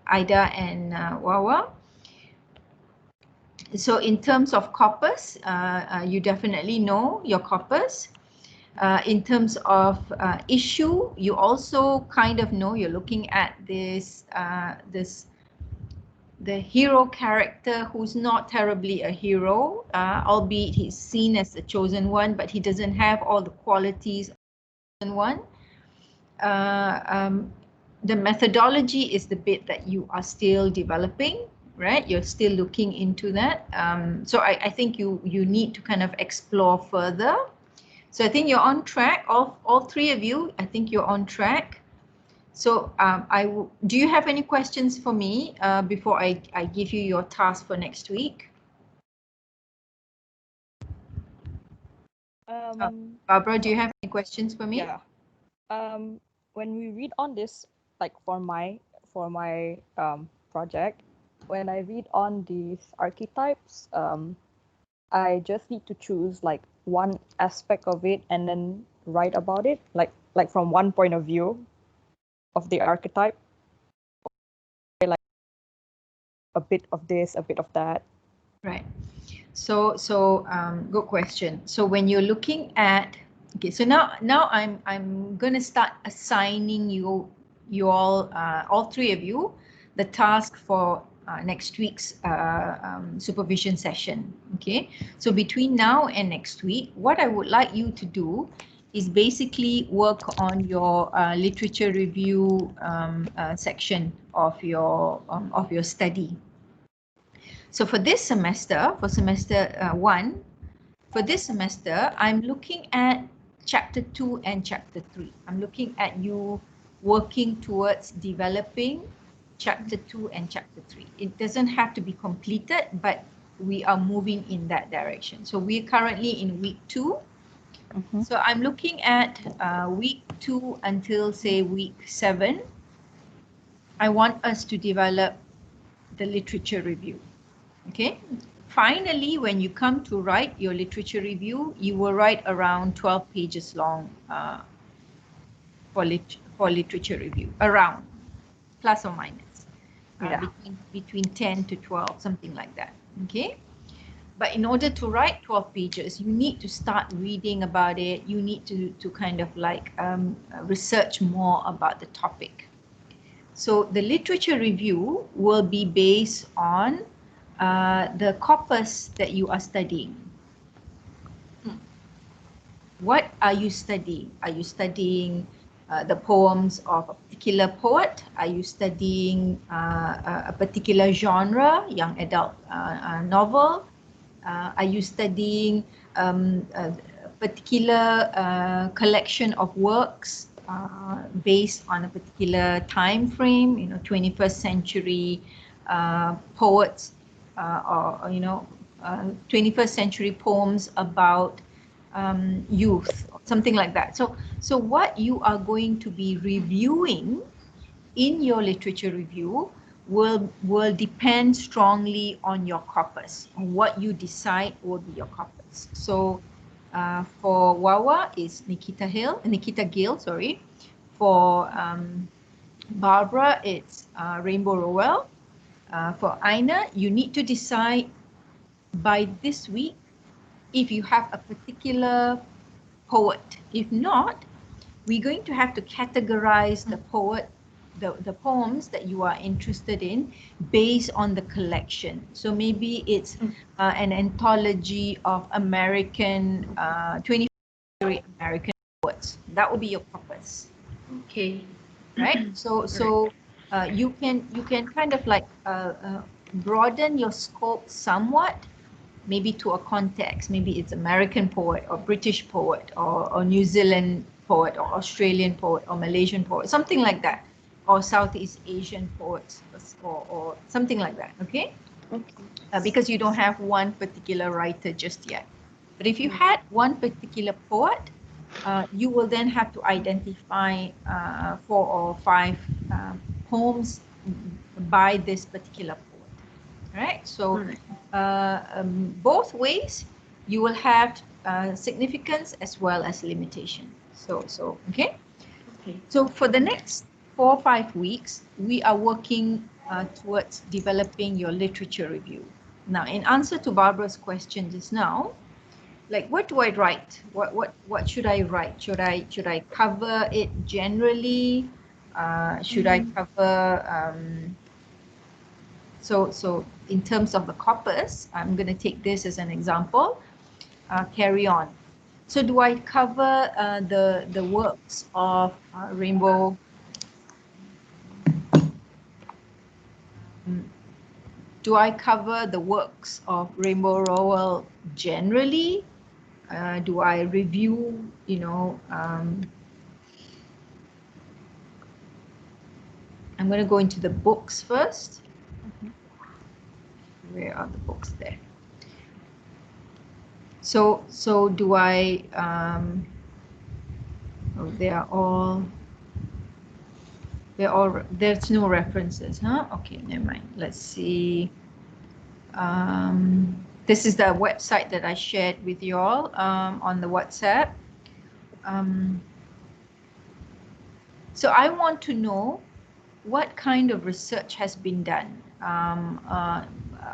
Ida and Wawa. So in terms of corpus, you definitely know your corpus. In terms of issue, you also kind of know, you're looking at this the hero character who's not terribly a hero, albeit he's seen as the chosen one, but he doesn't have all the qualities of the chosen one. The methodology is the bit that you are still developing, right? You're still looking into that. So I think you need to kind of explore further. So I think you're on track, all 3 of you. I think you're on track. So do you have any questions for me before I give you your task for next week? Barbara, do you have any questions for me? Yeah. When we read on this, like for my project, when I read on these archetypes, I just need to choose like one aspect of it and then write about it, like from one point of view of the archetype, like a bit of this, a bit of that. Right. So good question. So when you're looking at, okay, so now I'm going to start assigning you all 3 of you the task for next week's supervision session. Okay, so between now and next week, what I would like you to do is basically work on your literature review section of your study. So for this semester, for semester 1, for this semester, I'm looking at chapter 2 and chapter 3. I'm looking at you working towards developing chapter 2 and chapter 3. It doesn't have to be completed, but we are moving in that direction. So we're currently in week 2. So I'm looking at week 2 until say week 7. I want us to develop the literature review. Okay. Finally, when you come to write your literature review, you will write around 12 pages long for literature review, around, plus or minus, between 10 to 12, something like that. Okay. But in order to write 12 pages, you need to start reading about it. You need to kind of like research more about the topic. So the literature review will be based on the corpus that you are studying. What are you studying? Are you studying the poems of a particular poet? Are you studying a particular genre, young adult novel? Are you studying a particular collection of works based on a particular time frame, you know, 21st century poets or 21st century poems about youth, something like that. So what you are going to be reviewing in your literature review will depend strongly on your corpus. On what you decide will be your corpus. So for Wawa is Nikita Gill, sorry. For Barbara, it's Rainbow Rowell. For Aina, you need to decide by this week if you have a particular poet. If not, we're going to have to categorize the poet the poems that you are interested in based on the collection. So maybe it's an anthology of American 21st century American poets. That will be your corpus. Okay. Right? So you can kind of like broaden your scope somewhat, maybe to a context. Maybe it's American poet or British poet or New Zealand poet or Australian poet or Malaysian poet, something like that, or Southeast Asian poets or something like that. Okay. Okay. Because you don't have one particular writer just yet. But if you had one particular poet, you will then have to identify 4 or 5 poems by this particular poet. Right? So both ways you will have significance as well as limitation. So okay. Okay. So for the next 4 or 5 weeks, we are working towards developing your literature review. Now, in answer to Barbara's question just now, like, what do I write? What should I write? Should I cover it generally? Should I cover so in terms of the corpus, I'm going to take this as an example. Carry on. So do I cover the works of Rainbow? Do I cover the works of Rainbow Rowell generally? Do I review, I'm going to go into the books first. Where are the books there? So do I, there's no references, huh? Okay, never mind. Let's see. This is the website that I shared with you all on the WhatsApp. So I want to know what kind of research has been done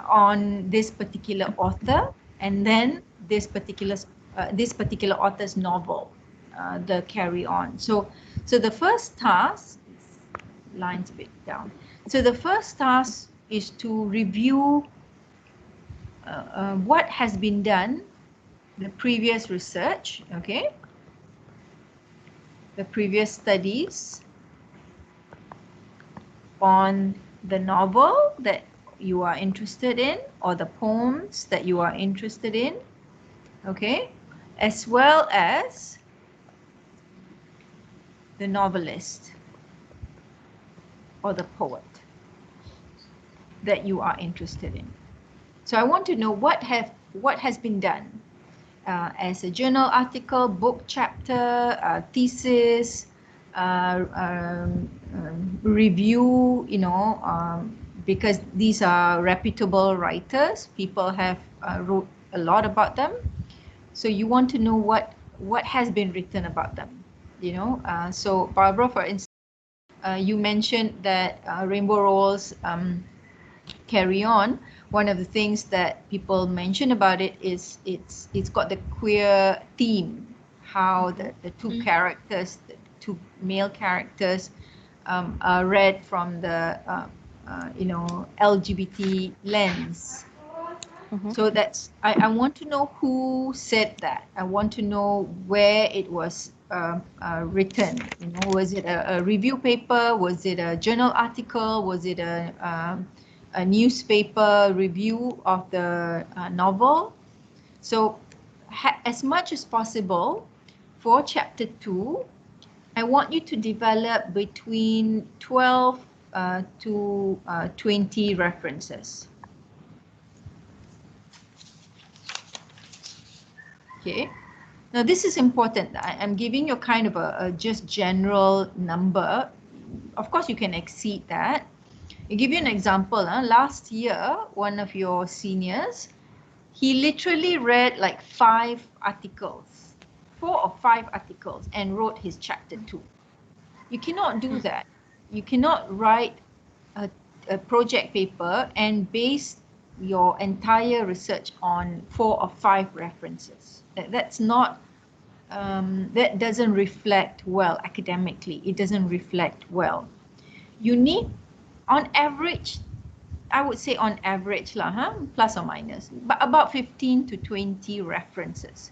on this particular author, and then this particular author's novel, the Carry On. So the first task, lines a bit down. So the first task is to review what has been done, the previous research, okay, the previous studies on the novel that you are interested in, or the poems that you are interested in, okay, as well as the novelist or the poet that you are interested in. So I want to know what has been done as a journal article, book chapter, thesis, review, because these are reputable writers. People have wrote a lot about them. So you want to know what has been written about them, So Barbara, for instance, you mentioned that Rainbow Rowell's Carry On. One of the things that people mention about it is it's got the queer theme, how the two characters, the two male characters, are read from the LGBT lens. So that's I want to know who said that. I want to know where it was written. Was it a review paper? Was it a journal article? Was it a newspaper review of the novel? So as much as possible for chapter 2, I want you to develop between 12 to 20 references. Okay. Now this is important. I'm giving you kind of a just general number. Of course, you can exceed that. I'll give you an example. Last year, one of your seniors, he literally read like 4 or 5 articles, and wrote his chapter 2. You cannot do that. You cannot write a project paper and base your entire research on 4 or 5 references. That's not, that doesn't reflect well academically. It doesn't reflect well. you need, on average, I would say on average lah, plus or minus, but about 15 to 20 references.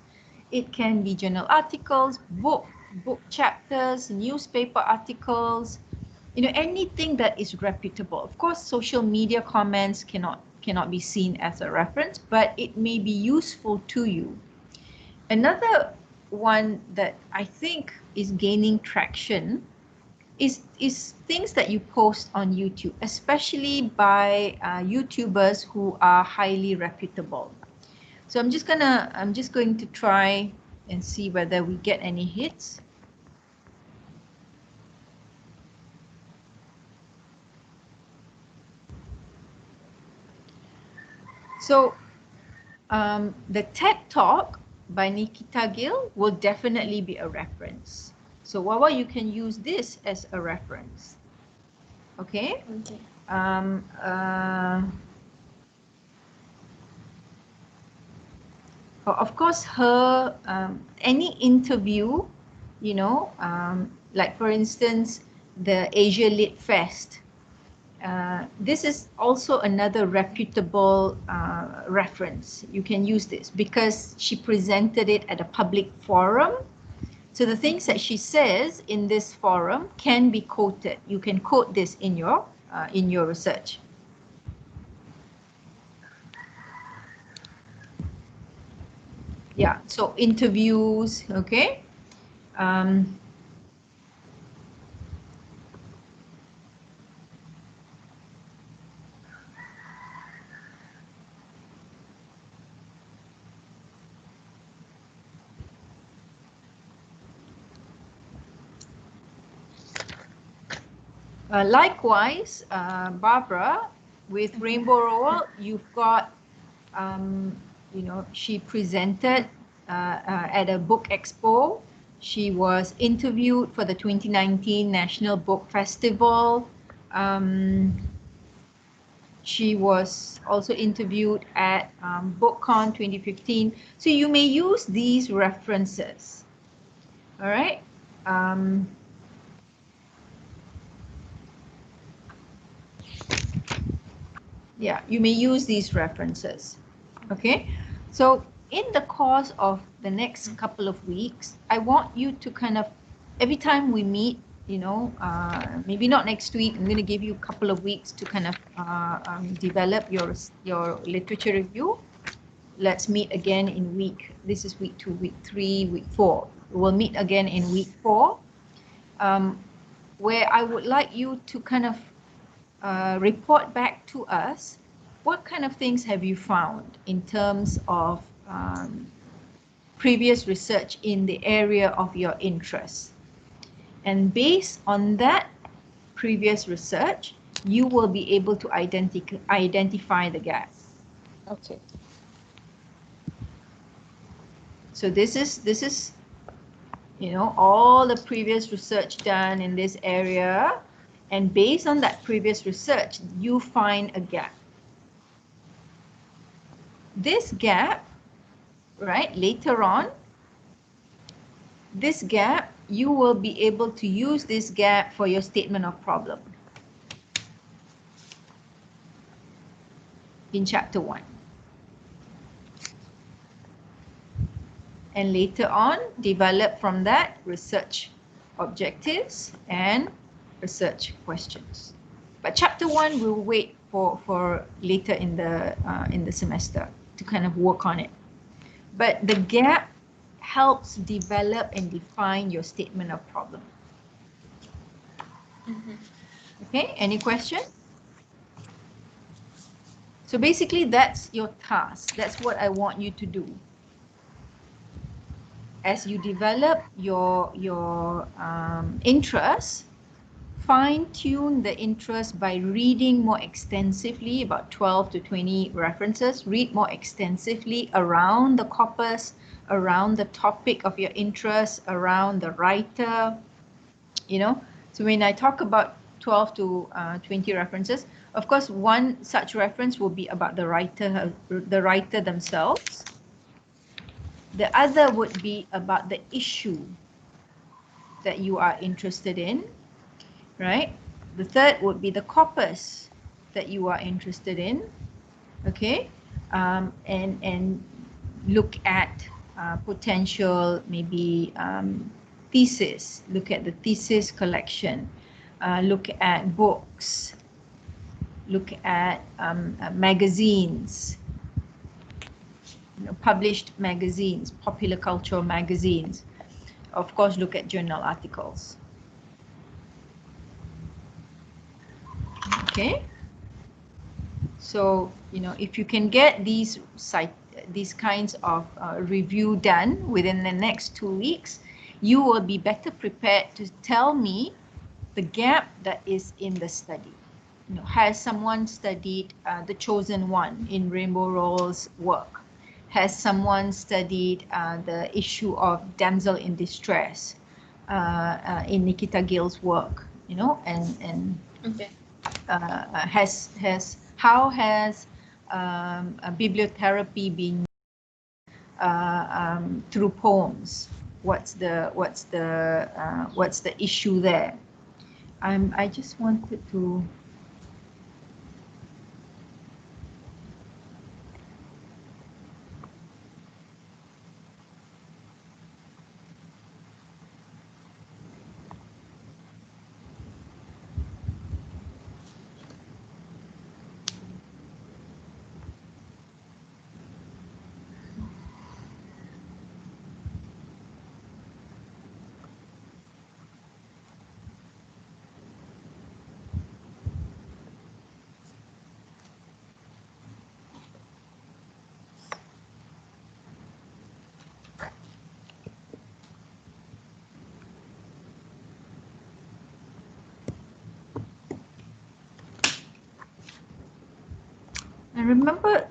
It can be journal articles, book chapters, newspaper articles, anything that is reputable. Of course, social media comments cannot be seen as a reference, but it may be useful to you. Another one that I think is gaining traction is things that you post on YouTube, especially by YouTubers who are highly reputable. So I'm just going to try and see whether we get any hits. So the TED Talk by Nikita Gill will definitely be a reference. So Wawa, you can use this as a reference. Okay? Okay. Of course, her any interview, like for instance, the Asia Lit Fest. This is also another reputable reference. You can use this because she presented it at a public forum. So the things that she says in this forum can be quoted. You can quote this in your research. Yeah, so interviews, okay. Likewise, Barbara, with Rainbow Rowell, you've got, she presented at a book expo. She was interviewed for the 2019 National Book Festival. She was also interviewed at BookCon 2015. So you may use these references. All right. Yeah, you may use these references. Okay, so in the course of the next couple of weeks, I want you to kind of, every time we meet, maybe not next week, I'm going to give you a couple of weeks to kind of develop your literature review. Let's meet again in this is week 2, week 3, week 4. We'll meet again in week 4, where I would like you to kind of report back to us, what kind of things have you found in terms of previous research in the area of your interest? And based on that previous research, you will be able to identify the gap. Okay. So this is all the previous research done in this area, and based on that previous research, you find a gap. This gap, right, later on, this gap, you will be able to use this gap for your statement of problem in chapter 1. And later on, develop from that research objectives and research questions. But chapter 1 we'll wait for later in the semester to kind of work on it. But the gap helps develop and define your statement of problem. Okay, any question? So basically that's your task. That's what I want you to do. As you develop your interest, fine-tune the interest by reading more extensively, about 12 to 20 references. Read more extensively around the corpus, around the topic of your interest, around the writer, So when I talk about 12 to 20 references, of course, one such reference will be about the writer themselves. The other would be about the issue that you are interested in, right? The third would be the corpus that you are interested in, okay, and look at potential maybe thesis, look at the thesis collection, look at books, look at magazines, published magazines, popular cultural magazines. Of course, look at journal articles. Okay. So, if you can get these kinds of review done within the next 2 weeks, you will be better prepared to tell me the gap that is in the study. Has someone studied The Chosen One in Rainbow Rowell's work? Has someone studied the issue of damsel in distress in Nikita Gill's work? And Okay. How has bibliotherapy been through poems? What's the issue there? I just wanted to.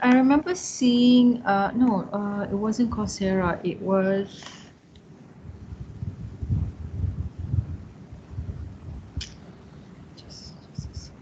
I remember seeing it wasn't Coursera, it was just a second.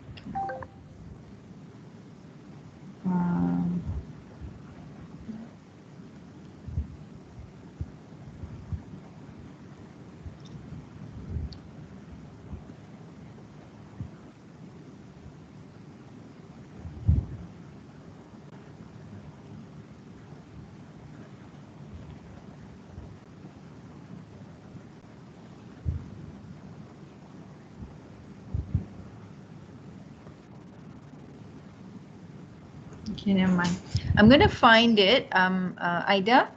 Okay, never mind. I'm going to find it, Ida.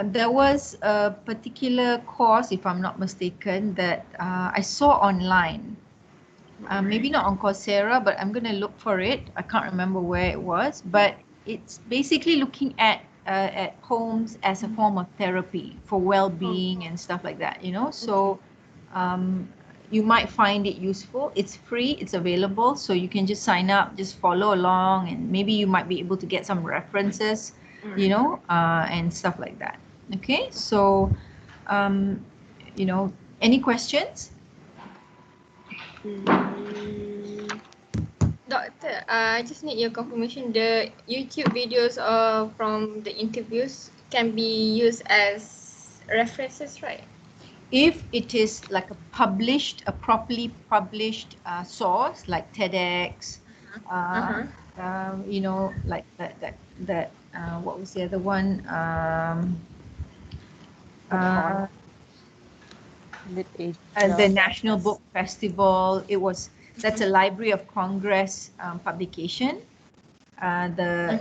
There was a particular course, if I'm not mistaken, that I saw online. Maybe not on Coursera, but I'm going to look for it. I can't remember where it was, but it's basically looking at poems as a form of therapy for well-being and stuff like that, So you might find it useful. It's free, it's available, so you can just sign up, just follow along, and maybe you might be able to get some references, and stuff like that. Okay, so, any questions? Doctor, I just need your confirmation. The YouTube videos from the interviews can be used as references, right? If it is like a properly published source like TEDx, like that what was the other one? The National Book Festival. That's a Library of Congress publication. The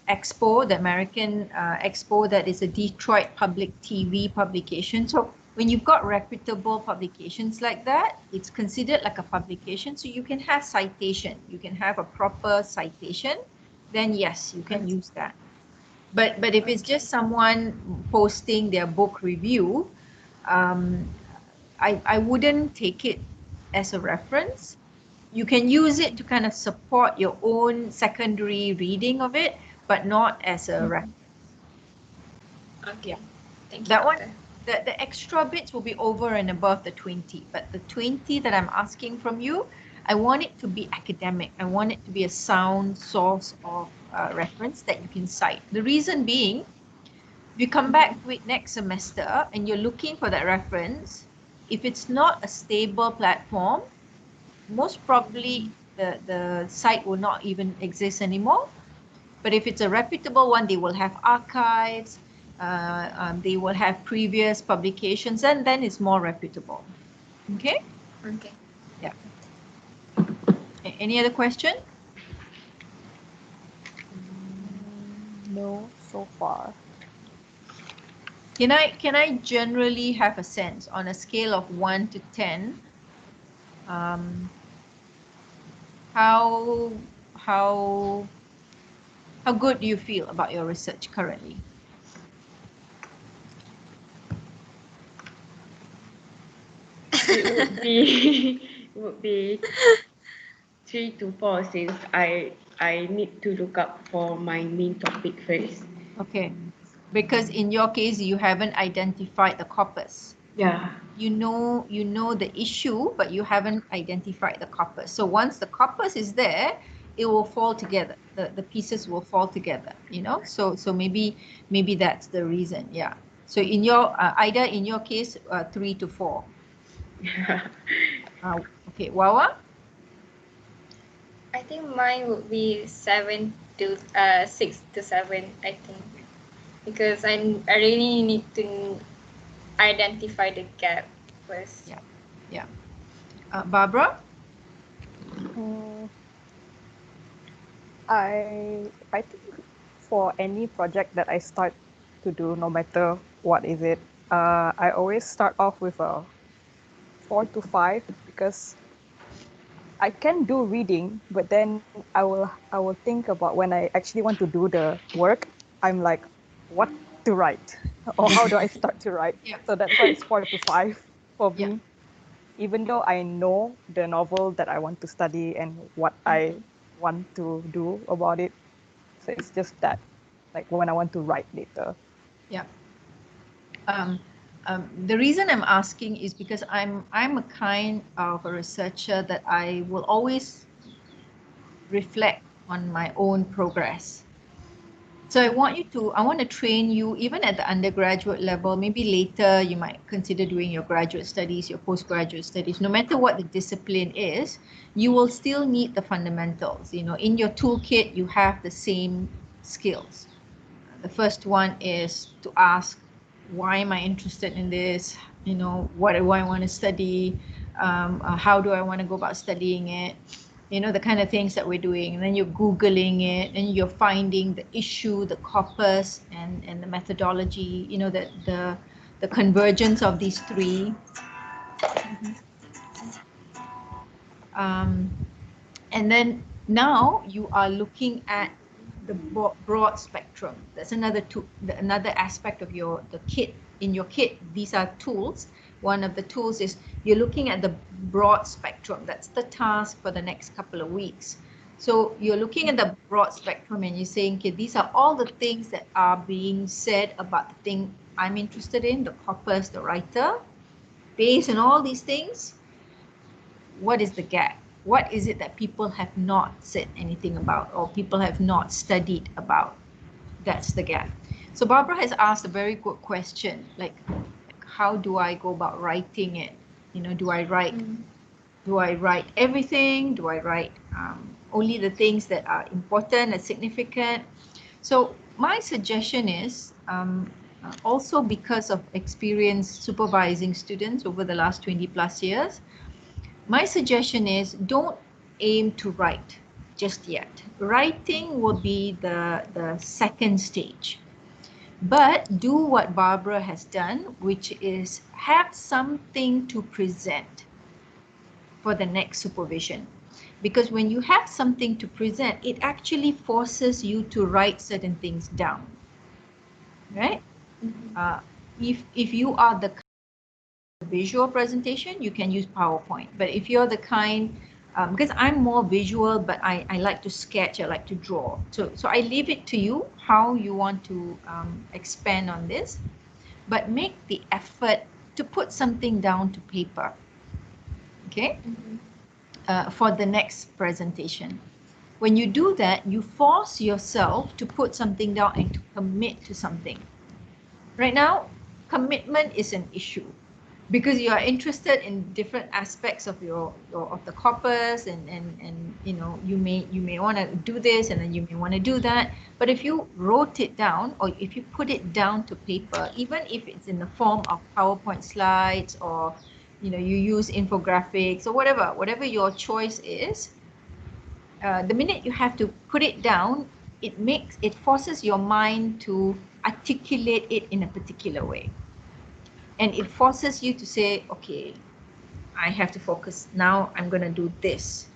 Expo, the American Expo, that is a Detroit Public TV publication. So when you've got reputable publications like that, it's considered like a publication. So you can have citation, you can have a proper citation, then yes, you can use that. But if it's just someone posting their book review, I wouldn't take it as a reference. You can use it to kind of support your own secondary reading of it, but not as a reference. Okay. Thank you. That one, the extra bits will be over and above the 20, but the 20 that I'm asking from you, I want it to be academic. I want it to be a sound source of reference that you can cite. The reason being, if you come back to it next semester and you're looking for that reference, if it's not a stable platform, most probably the site will not even exist anymore. But if it's a reputable one, they will have archives, they will have previous publications, and then it's more reputable. Okay? Okay. Yeah. Any other question? No, so far. Can I generally have a sense on a scale of 1 to 10, how how how good do you feel about your research currently? It would be would be 3 to 4 since I need to look up for my main topic first. Okay, because in your case you haven't identified the corpus. Yeah. You know the issue, but you haven't identified the corpus. So once the corpus is there, it will fall together. The pieces will fall together, you know. So maybe that's the reason. Yeah. So in your Ida, in your case, 3 to 4. Okay, Wawa. I think mine would be 6 to 7. I think because I really need to identify the gap first. Yeah. Yeah. Barbara. Mm, I think for any project that I start to do, no matter what is it, I always start off with a 4 to 5 because I can do reading, but then I will think about when I actually want to do the work, I'm like, what to write or how do I start to write? Yeah. So that's why it's 4 to 5 for Yeah. me. Even though I know the novel that I want to study and what I want to do about it. So it's just that, like when I want to write later. Yeah. The reason I'm asking is because I'm a kind of a researcher that I will always reflect on my own progress. So I want to train you even at the undergraduate level. Maybe later you might consider doing your graduate studies, your postgraduate studies. No matter what the discipline is, you will still need the fundamentals. You know, in your toolkit, you have the same skills. The first one is to ask, why am I interested in this? You know, what do I want to study? How do I want to go about studying it? You know, the kind of things that we're doing. And then you're Googling it and you're finding the issue, the corpus, and the methodology, you know, the convergence of these three. Um, and then now you are looking at the broad spectrum. That's another aspect of the kit. In your kit, these are tools. One of the tools is you're looking at the broad spectrum. That's the task for the next couple of weeks. So you're looking at the broad spectrum and you're saying, okay, these are all the things that are being said about the thing I'm interested in, the corpus, the writer. Based on all these things, what is the gap? What is it that people have not said anything about or people have not studied about? That's the gap. So Barbara has asked a very good question, like how do I go about writing it? You know, do I write everything? Do I write only the things that are important and significant? So my suggestion is also because of experience supervising students over the last 20 plus years, my suggestion is don't aim to write just yet. Writing will be the second stage. But do what Barbara has done, which is have something to present for the next supervision. Because when you have something to present, it actually forces you to write certain things down, right? If you are the visual presentation, you can use PowerPoint. But if you're the kind, because I'm more visual, but I like to sketch, I like to draw. So I leave it to you how you want to expand on this, but make the effort to put something down to paper, okay, for the next presentation. When you do that, you force yourself to put something down and to commit to something. Right now, commitment is an issue. because you are interested in different aspects of your of the corpus, and you know, you may want to do this, and then you may want to do that. But if you wrote it down, or if you put it down to paper, even if it's in the form of PowerPoint slides, or you know, you use infographics or whatever your choice is, the minute you have to put it down, it forces your mind to articulate it in a particular way. And it forces you to say, okay, I have to focus. Now I'm going to do this.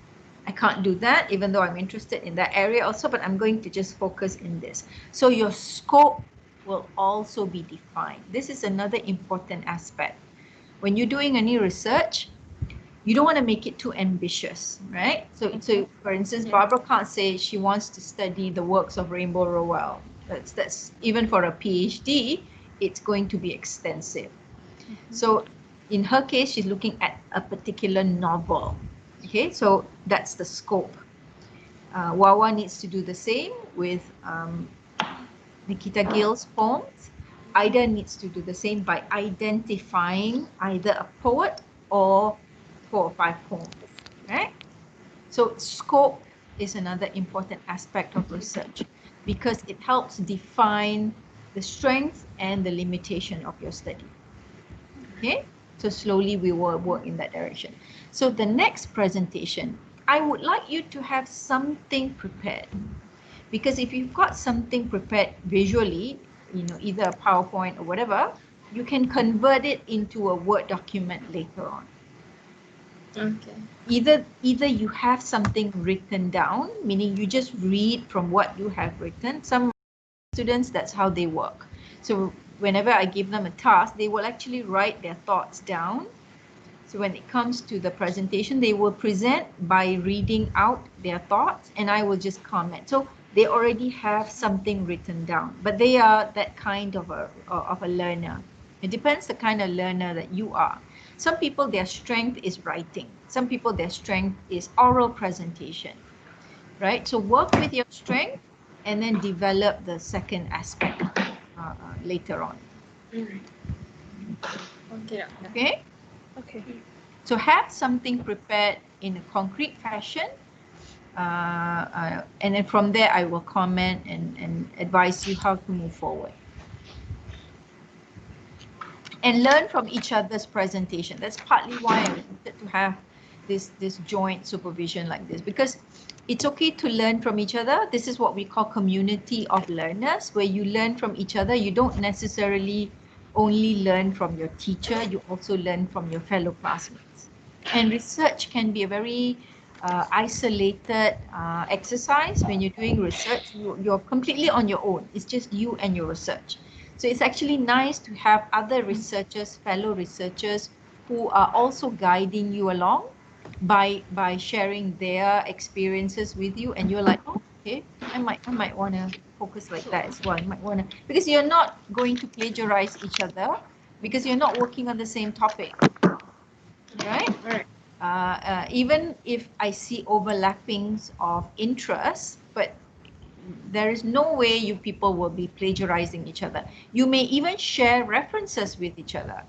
I can't do that, even though I'm interested in that area also, but I'm going to just focus in this. So your scope will also be defined. This is another important aspect. When you're doing any research, you don't want to make it too ambitious, right? So for instance, Barbara can't say she wants to study the works of Rainbow Rowell. That's even for a PhD, it's going to be extensive. So in her case, she's looking at a particular novel. Okay, so that's the scope. Wawa needs to do the same with Nikita Gill's poems. Ida needs to do the same by identifying either a poet or 4 or 5 poems, right? So scope is another important aspect of research, because it helps define the strength and the limitation of your study. Okay, so slowly we will work in that direction. So the next presentation, I would like you to have something prepared, because if you've got something prepared visually, you know, either a PowerPoint or whatever, you can convert it into a Word document later on. Okay. Either you have something written down, meaning you just read from what you have written. Some students, that's how they work. So whenever I give them a task, they will actually write their thoughts down. So when it comes to the presentation, they will present by reading out their thoughts, and I will just comment. So they already have something written down, but they are that kind of a learner. It depends the kind of learner that you are. Some people, their strength is writing. Some people, their strength is oral presentation, right? So work with your strength and then develop the second aspect later on. Okay. Okay? Okay. So have something prepared in a concrete fashion, and then from there I will comment and advise you how to move forward. And learn from each other's presentation. That's partly why I wanted to have this joint supervision like this, because it's okay to learn from each other. This is what we call community of learners, where you learn from each other. You don't necessarily only learn from your teacher, you also learn from your fellow classmates. And research can be a very isolated exercise. When you're doing research, you're completely on your own. It's just you and your research. So it's actually nice to have other researchers, fellow researchers, who are also guiding you along by sharing their experiences with you, and you're like, oh, okay, I might want to focus like that as well. You might want to, because you're not going to plagiarize each other, because you're not working on the same topic, right? Even if I see overlappings of interests, but there is no way you people will be plagiarizing each other. You may even share references with each other,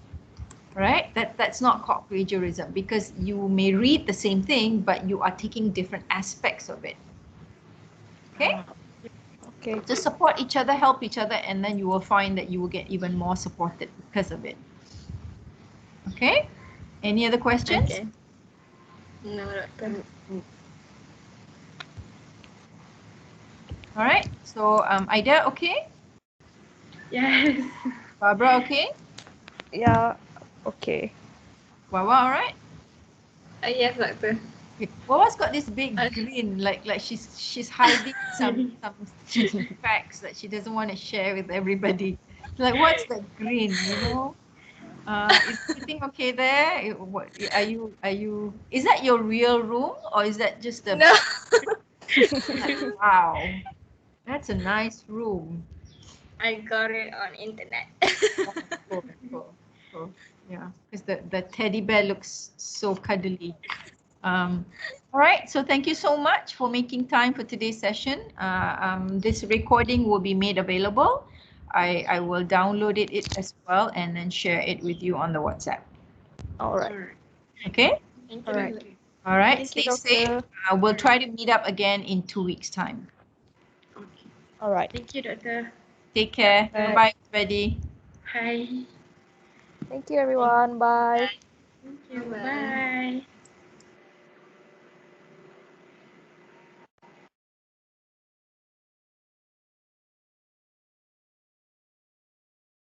right? That's not called plagiarism, because you may read the same thing, but you are taking different aspects of it. Okay? Okay. Just support each other, help each other, and then you will find that you will get even more supported because of it. Okay? Any other questions? Okay. No, doctor. All right. So, Ida, okay? Yes. Barbara, okay? Yeah. Okay. Wawa, all right? Yes, doctor. Wawa's got this big grin, like she's hiding some facts that she doesn't want to share with everybody. Like, what's that grin? You know? Is everything okay there? What are you? Is that your real room, or is that just a? No. Like, wow, that's a nice room. I got it on internet. Cool. Yeah, because the teddy bear looks so cuddly. All right, so thank you so much for making time for today's session. This recording will be made available. I will download it as well and then share it with you on the WhatsApp. All right. Okay. Thank you. All right. Doctor. All right. Thank Stay you, safe. Doctor. We'll try to meet up again in 2 weeks' time. Okay. All right. Thank you, Doctor. Take care. Right. Bye, everybody. Hi. Thank you, everyone. Bye. Thank you. Bye-bye. Bye.